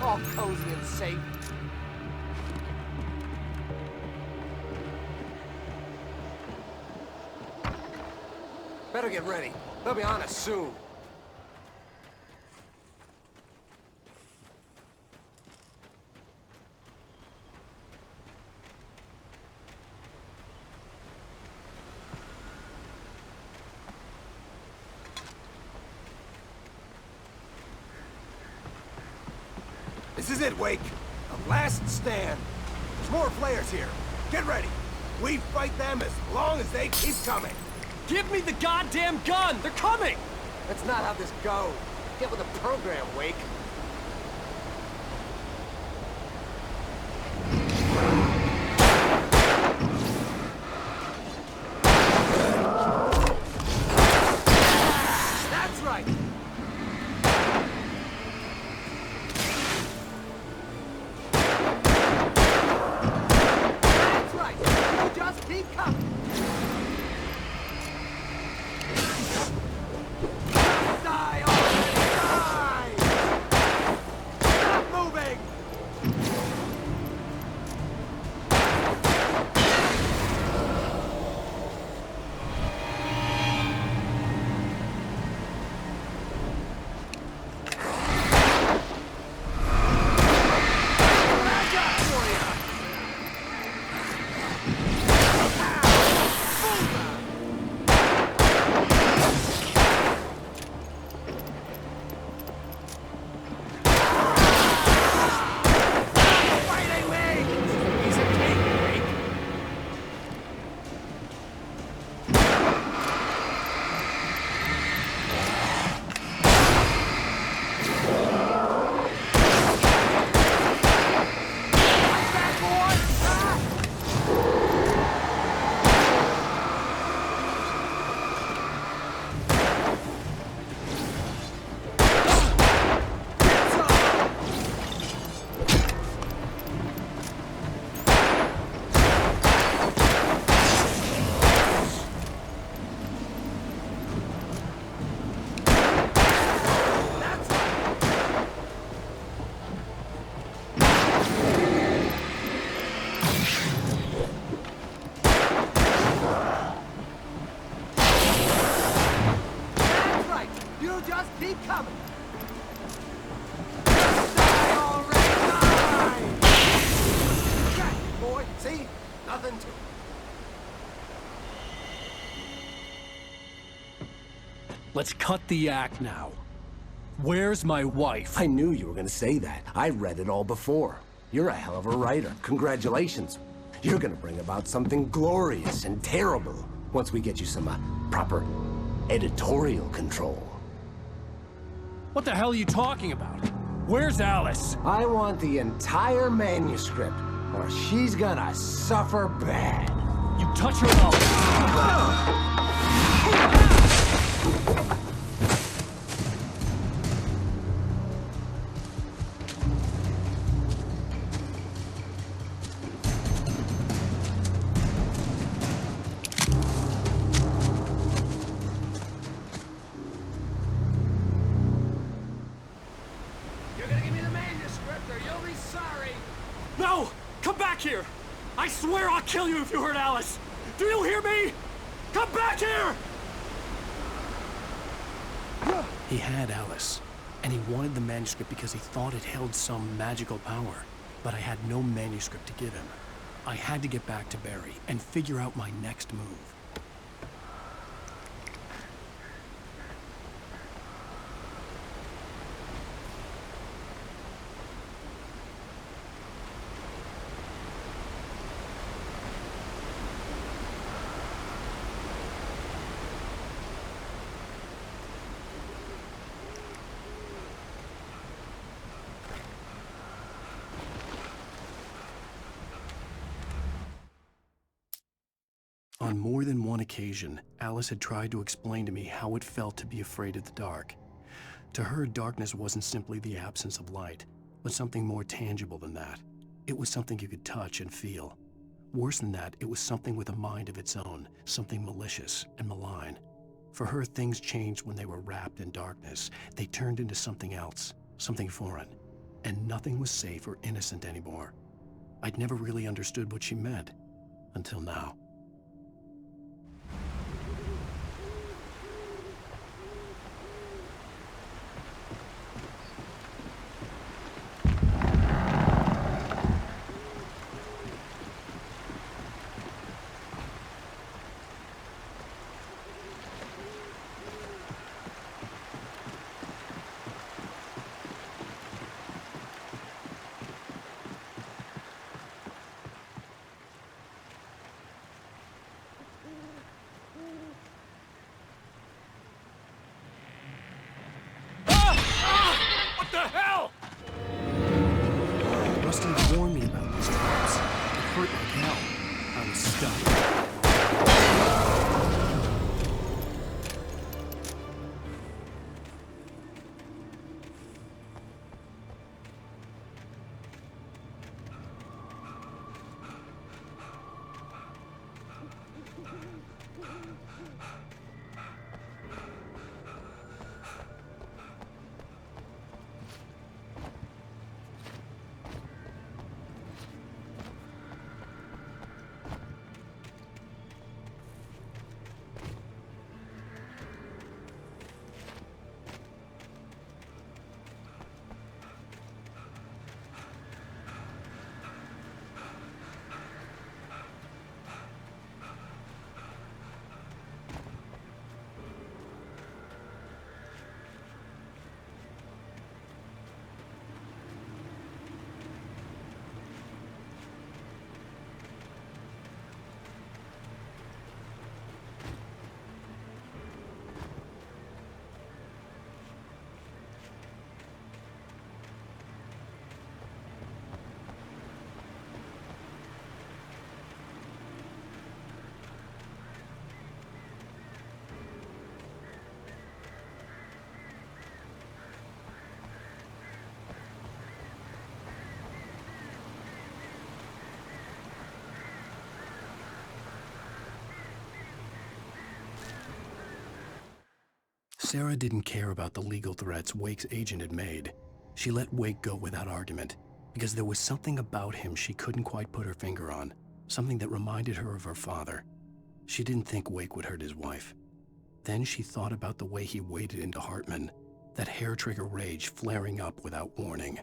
All cozy and safe. Better get ready. They'll be on us soon. This is it, Wake. The last stand. There's more flares here. Get ready. We fight them as long as they keep coming. Give me the goddamn gun! They're coming! That's not how this goes. Get with the program, Wake. That's right. That's right. You just keep coming. Die already! Die! Stop moving! Back up for ya! Fighting me! He's a king, Wake. Fight back, boy! Ah! That's right. You just keep coming. Just die already, die! Got it, boy. See? Nothing to it. Let's cut the act now. Where's my wife? I knew you were gonna say that. I read it all before. You're a hell of a writer. Congratulations. You're gonna bring about something glorious and terrible once we get you some proper editorial control. What the hell are you talking about? Where's Alice? I want the entire manuscript, or she's gonna suffer bad. You touch her up. You're gonna give me the manuscript or you'll be sorry. No! Come back here! I swear I'll kill you if you hurt Alice! Do you hear me? Come back here! He had Alice, and he wanted the manuscript because he thought it held some magical power. But I had no manuscript to give him. I had to get back to Barry and figure out my next move. On more than one occasion, Alice had tried to explain to me how it felt to be afraid of the dark. To her, darkness wasn't simply the absence of light, but something more tangible than that. It was something you could touch and feel. Worse than that, it was something with a mind of its own, something malicious and malign. For her, things changed when they were wrapped in darkness. They turned into something else, something foreign, and nothing was safe or innocent anymore. I'd never really understood what she meant, until now. Sarah didn't care about the legal threats Wake's agent had made. She let Wake go without argument, because there was something about him she couldn't quite put her finger on, something that reminded her of her father. She didn't think Wake would hurt his wife. Then she thought about the way he waded into Hartman, that hair-trigger rage flaring up without warning.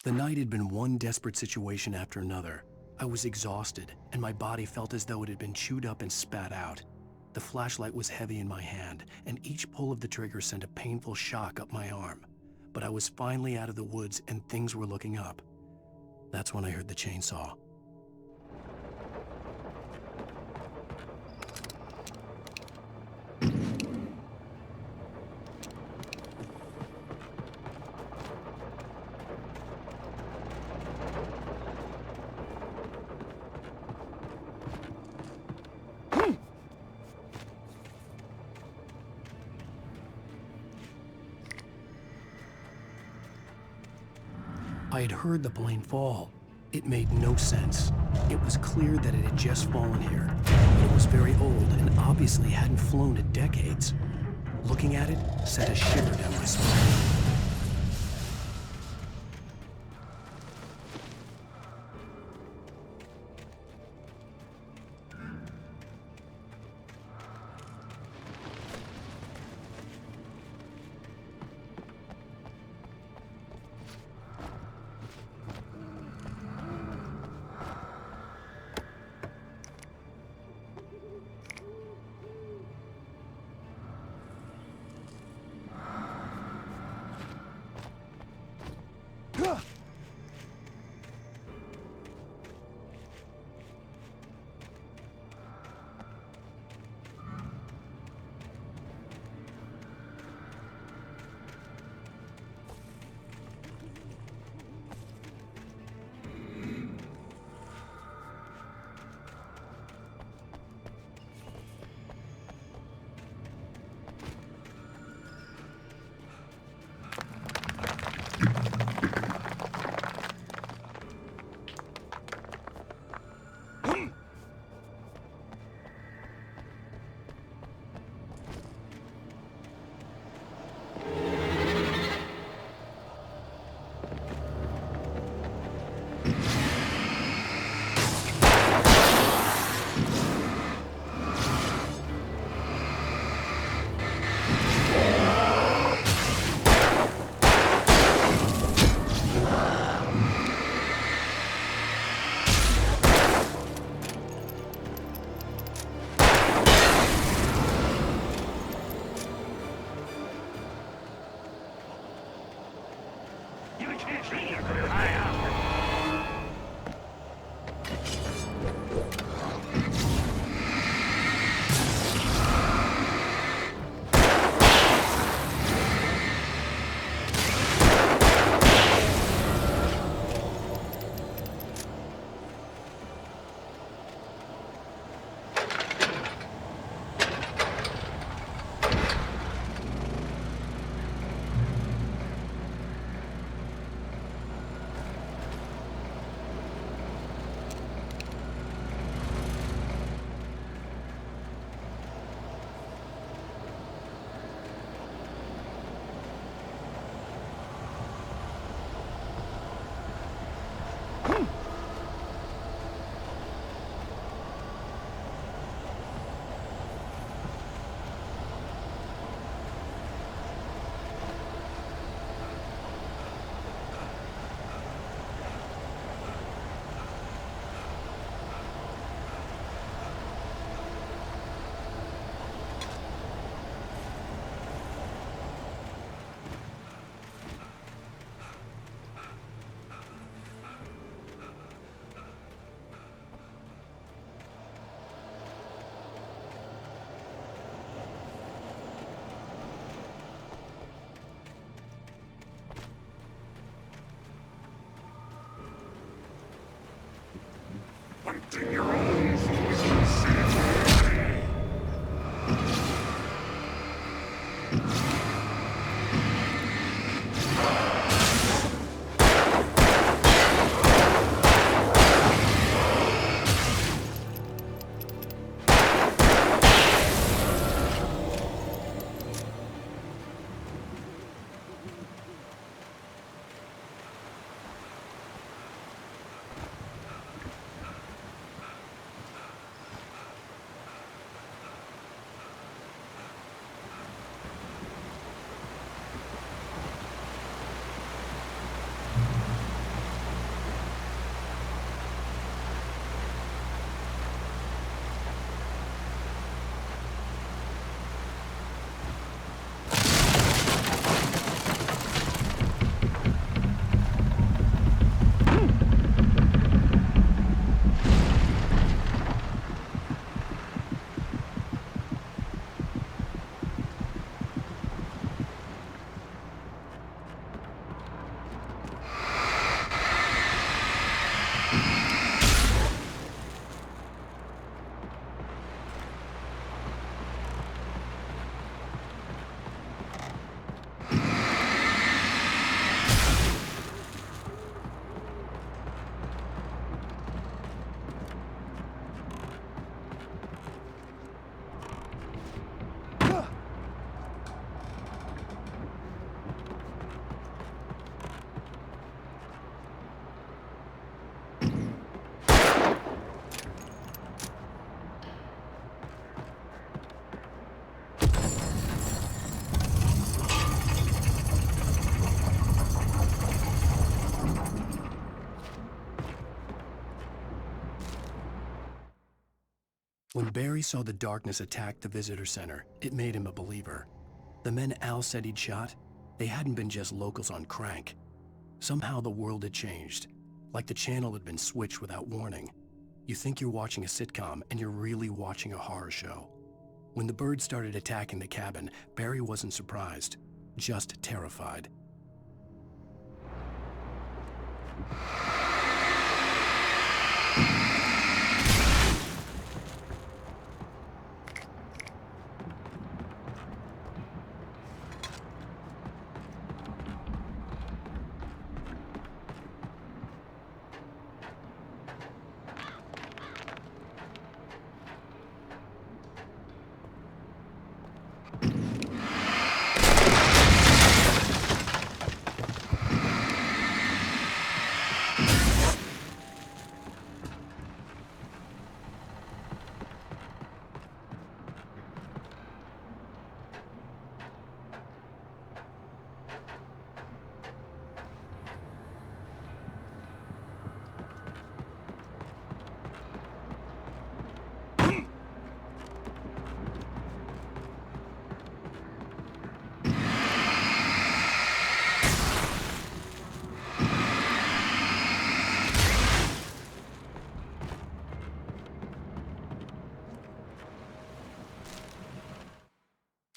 The night had been one desperate situation after another. I was exhausted, and my body felt as though it had been chewed up and spat out. The flashlight was heavy in my hand, and each pull of the trigger sent a painful shock up my arm. But I was finally out of the woods, and things were looking up. That's when I heard the chainsaw. I had heard the plane fall. It made no sense. It was clear that it had just fallen here, but it was very old and obviously hadn't flown in decades. Looking at it sent a shiver down my spine. When Barry saw the darkness attack the visitor center, it made him a believer. The men Al said he'd shot, they hadn't been just locals on crank. Somehow the world had changed, like the channel had been switched without warning. You think you're watching a sitcom, and you're really watching a horror show. When the birds started attacking the cabin, Barry wasn't surprised, just terrified.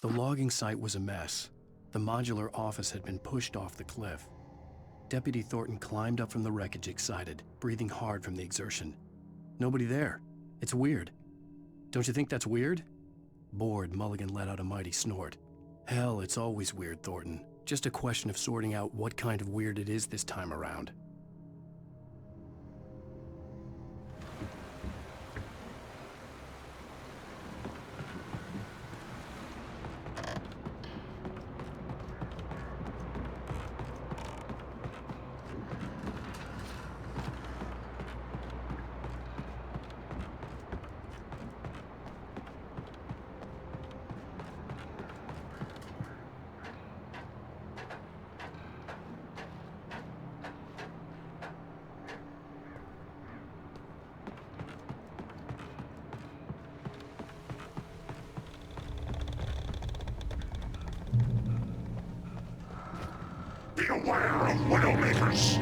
The logging site was a mess. The modular office had been pushed off the cliff. Deputy Thornton climbed up from the wreckage excited, breathing hard from the exertion. Nobody there. It's weird. Don't you think that's weird? Bored, Mulligan let out a mighty snort. Hell, it's always weird, Thornton. Just a question of sorting out what kind of weird it is this time around. Beware of Widowmakers!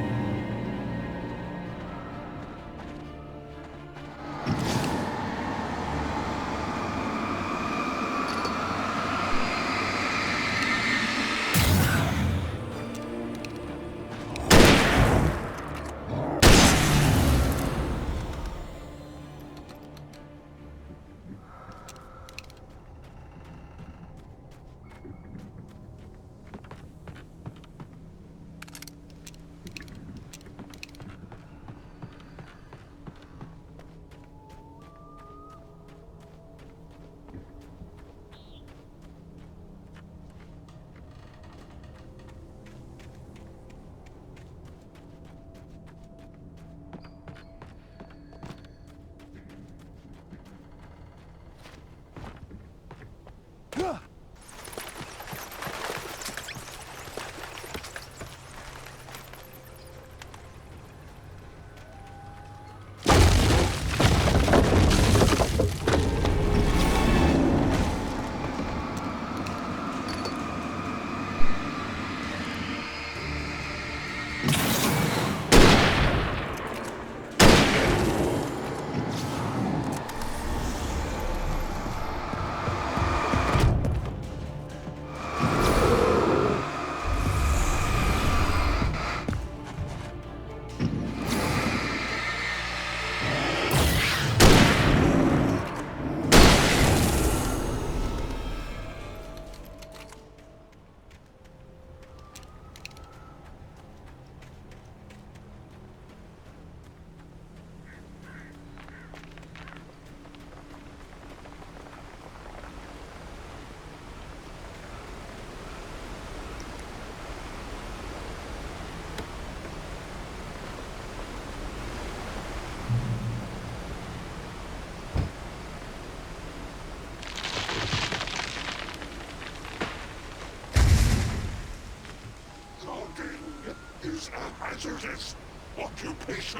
Is a hazardous occupation.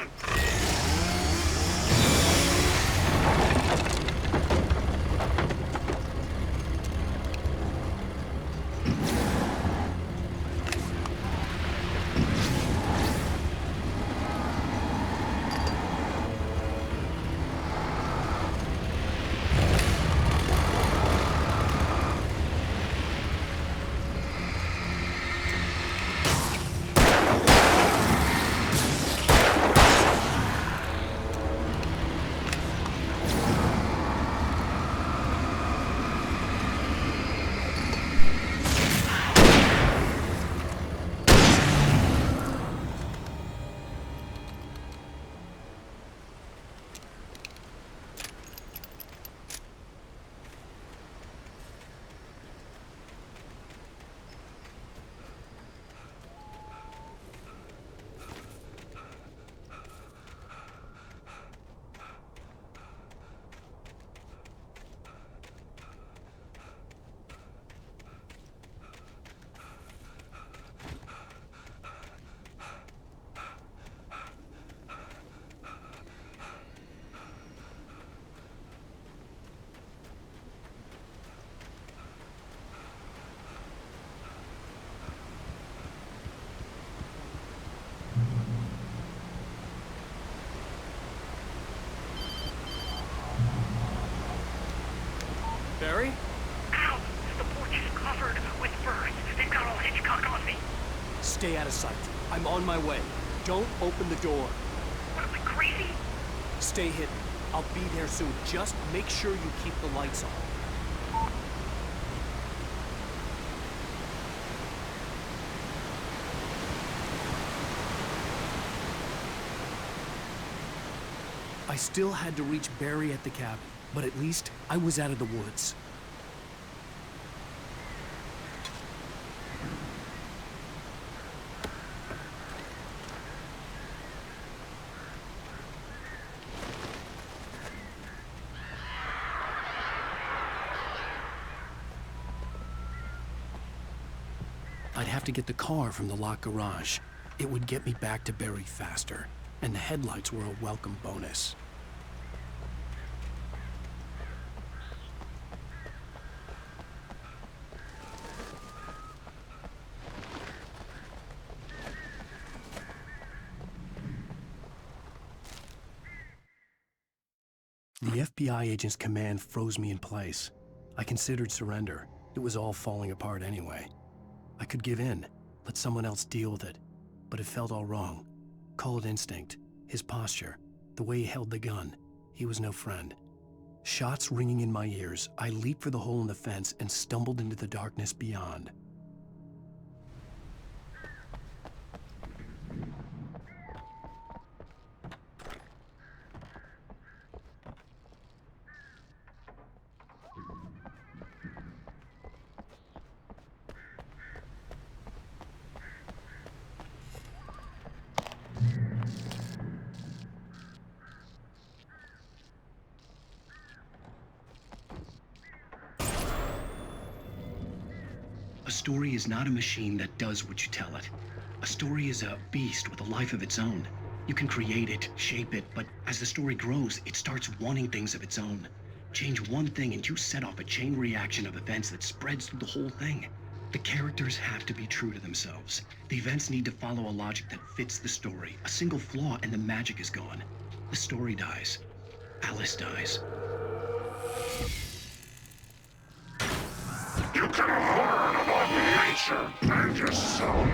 Stay out of sight. I'm on my way. Don't open the door. What, am I crazy? Stay hidden. I'll be there soon. Just make sure you keep the lights on. I still had to reach Barry at the cabin, but at least I was out of the woods. I'd have to get the car from the locked garage. It would get me back to Barry faster, and the headlights were a welcome bonus. The FBI agent's command froze me in place. I considered surrender. It was all falling apart anyway. I could give in, let someone else deal with it, but it felt all wrong. Call it instinct, his posture, the way he held the gun. He was no friend. Shots ringing in my ears, I leaped for the hole in the fence and stumbled into the darkness beyond. A story is not a machine that does what you tell it. A story is a beast with a life of its own. You can create it, shape it, but as the story grows, it starts wanting things of its own. Change one thing and you set off a chain reaction of events that spreads through the whole thing. The characters have to be true to themselves. The events need to follow a logic that fits the story. A single flaw and the magic is gone. The story dies. Alice dies. You can learn about nature and yourself.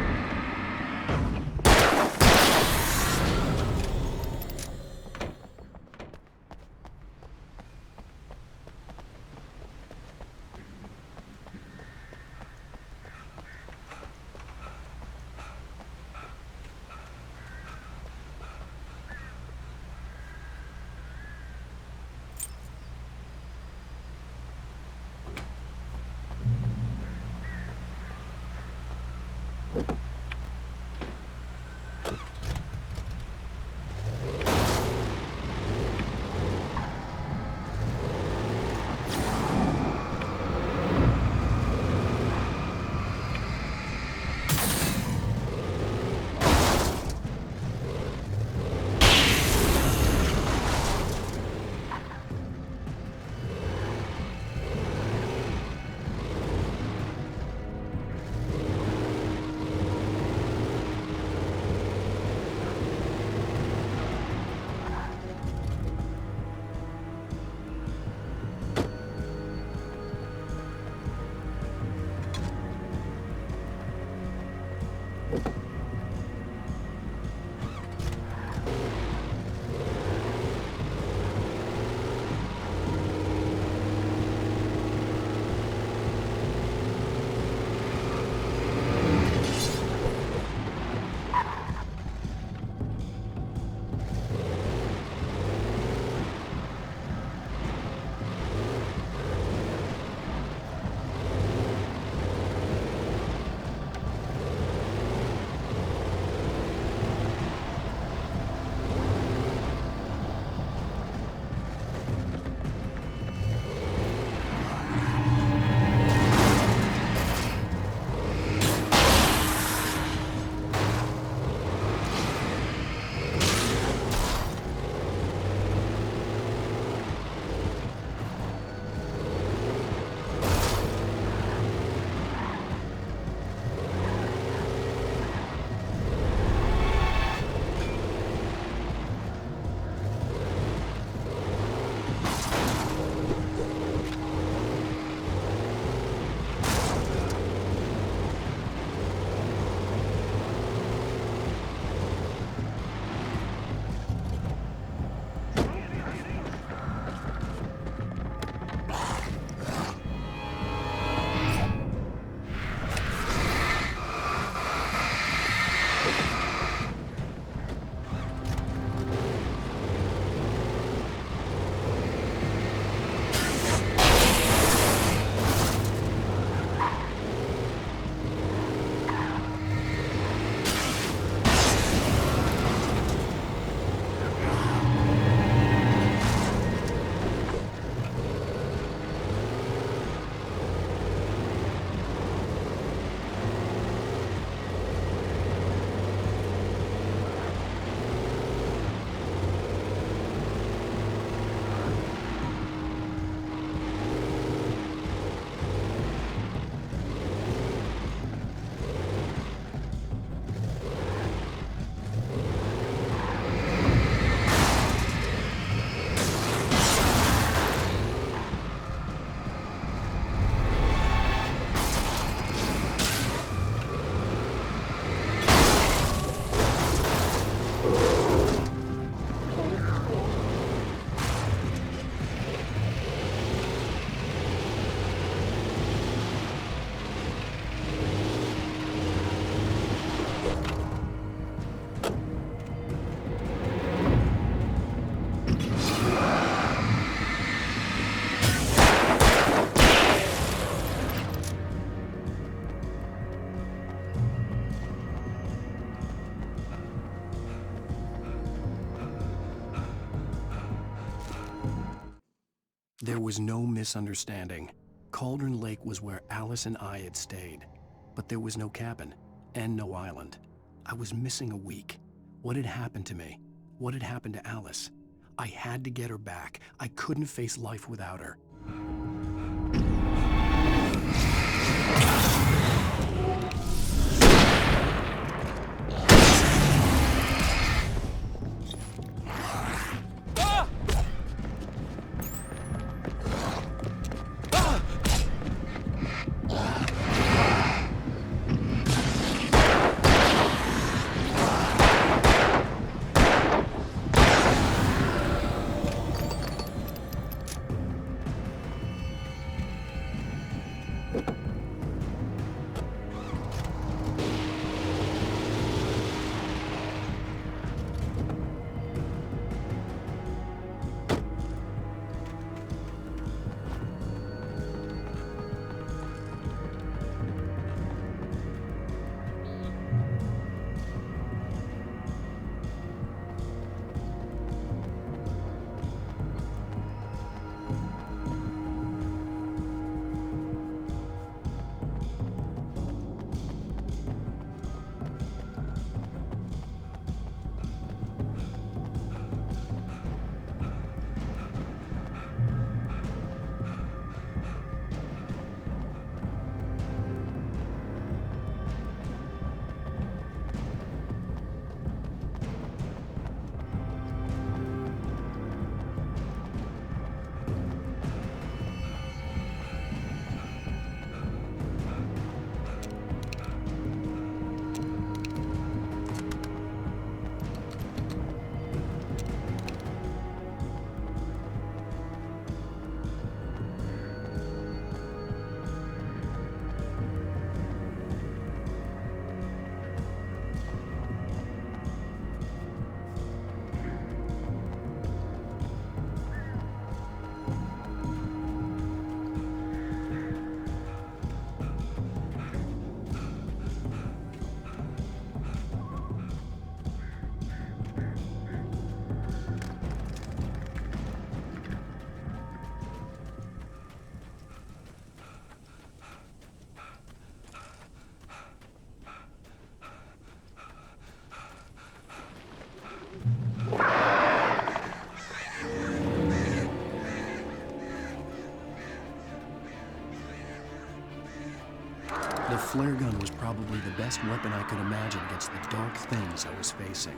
There was no misunderstanding. Cauldron Lake was where Alice and I had stayed, but there was no cabin and no island. I was missing a week. What had happened to me? What had happened to Alice? I had to get her back. I couldn't face life without her. The flare gun was probably the best weapon I could imagine against the dark things I was facing.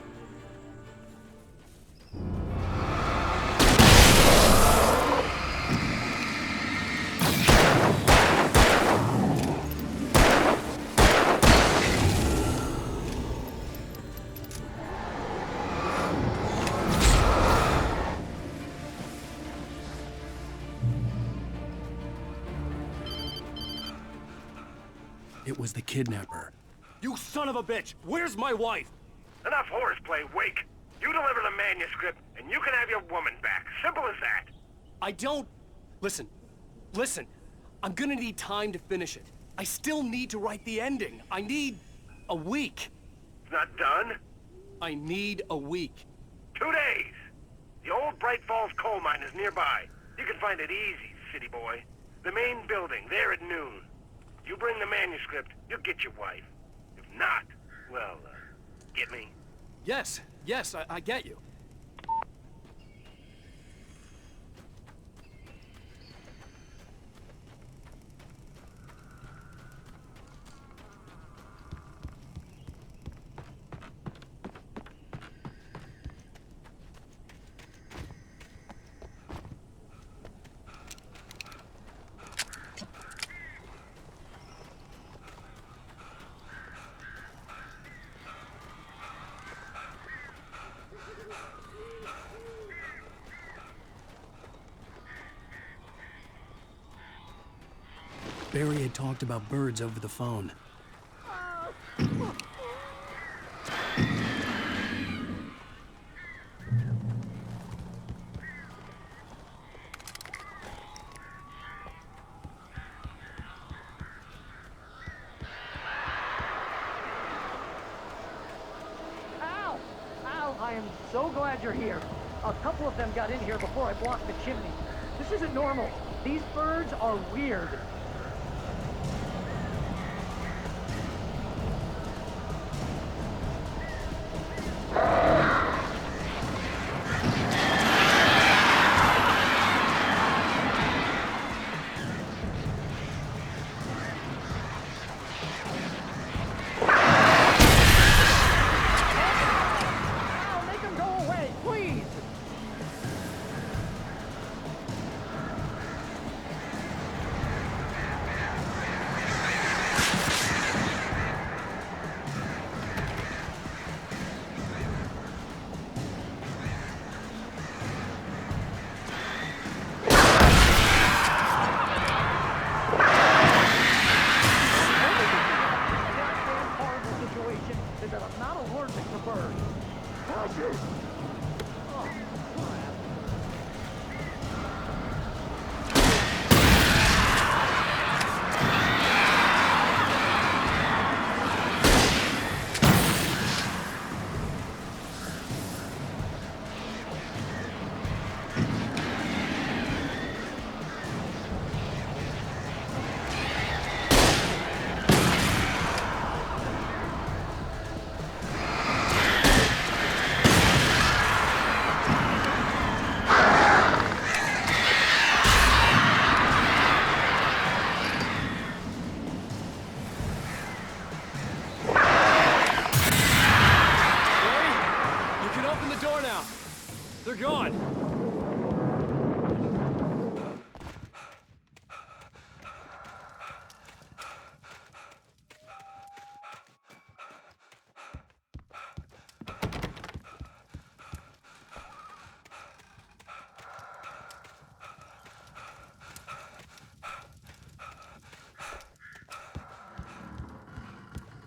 It was the kidnapper. You son of a bitch! Where's my wife? Enough horseplay, Wake. You deliver the manuscript, and you can have your woman back. Simple as that. I don't... Listen. I'm gonna need time to finish it. I still need to write the ending. I need a week. It's not done? I need a week. 2 days. The old Bright Falls coal mine is nearby. You can find it easy, city boy. The main building, there at noon. You bring the manuscript, you'll get your wife. If not, well, get me? Yes, I get you. Barry had talked about birds over the phone. Ow! Ow! I am so glad you're here. A couple of them got in here before I blocked the chimney. This isn't normal. These birds are weird. They're gone!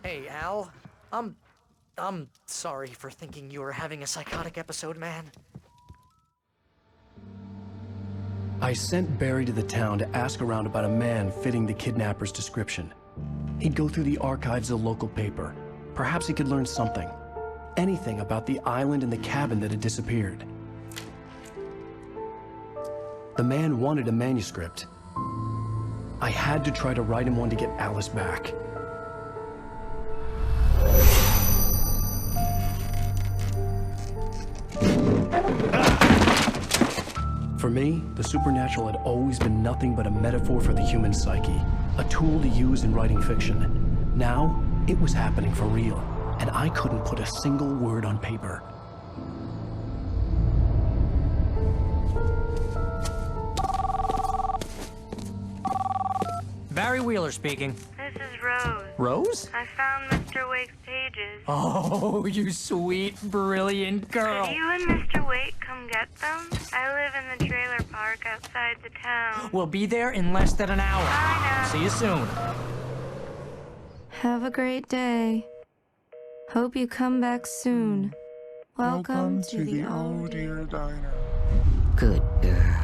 Hey, Al. I'm sorry for thinking you were having a psychotic episode, man. I sent Barry to the town to ask around about a man fitting the kidnapper's description. He'd go through the archives of the local paper. Perhaps he could learn something. Anything about the island and the cabin that had disappeared. The man wanted a manuscript. I had to try to write him one to get Alice back. For me, the supernatural had always been nothing but a metaphor for the human psyche, a tool to use in writing fiction. Now, it was happening for real, and I couldn't put a single word on paper. Barry Wheeler speaking. This is Rose. Rose? I found Mr. Wake's pages. Oh, you sweet, brilliant girl. Could you and Mr. Wake come get them? I live in the trailer park outside the town. We'll be there in less than an hour. Bye now. See you soon. Have a great day. Hope you come back soon. Welcome to the Oh Dear Diner. Good girl.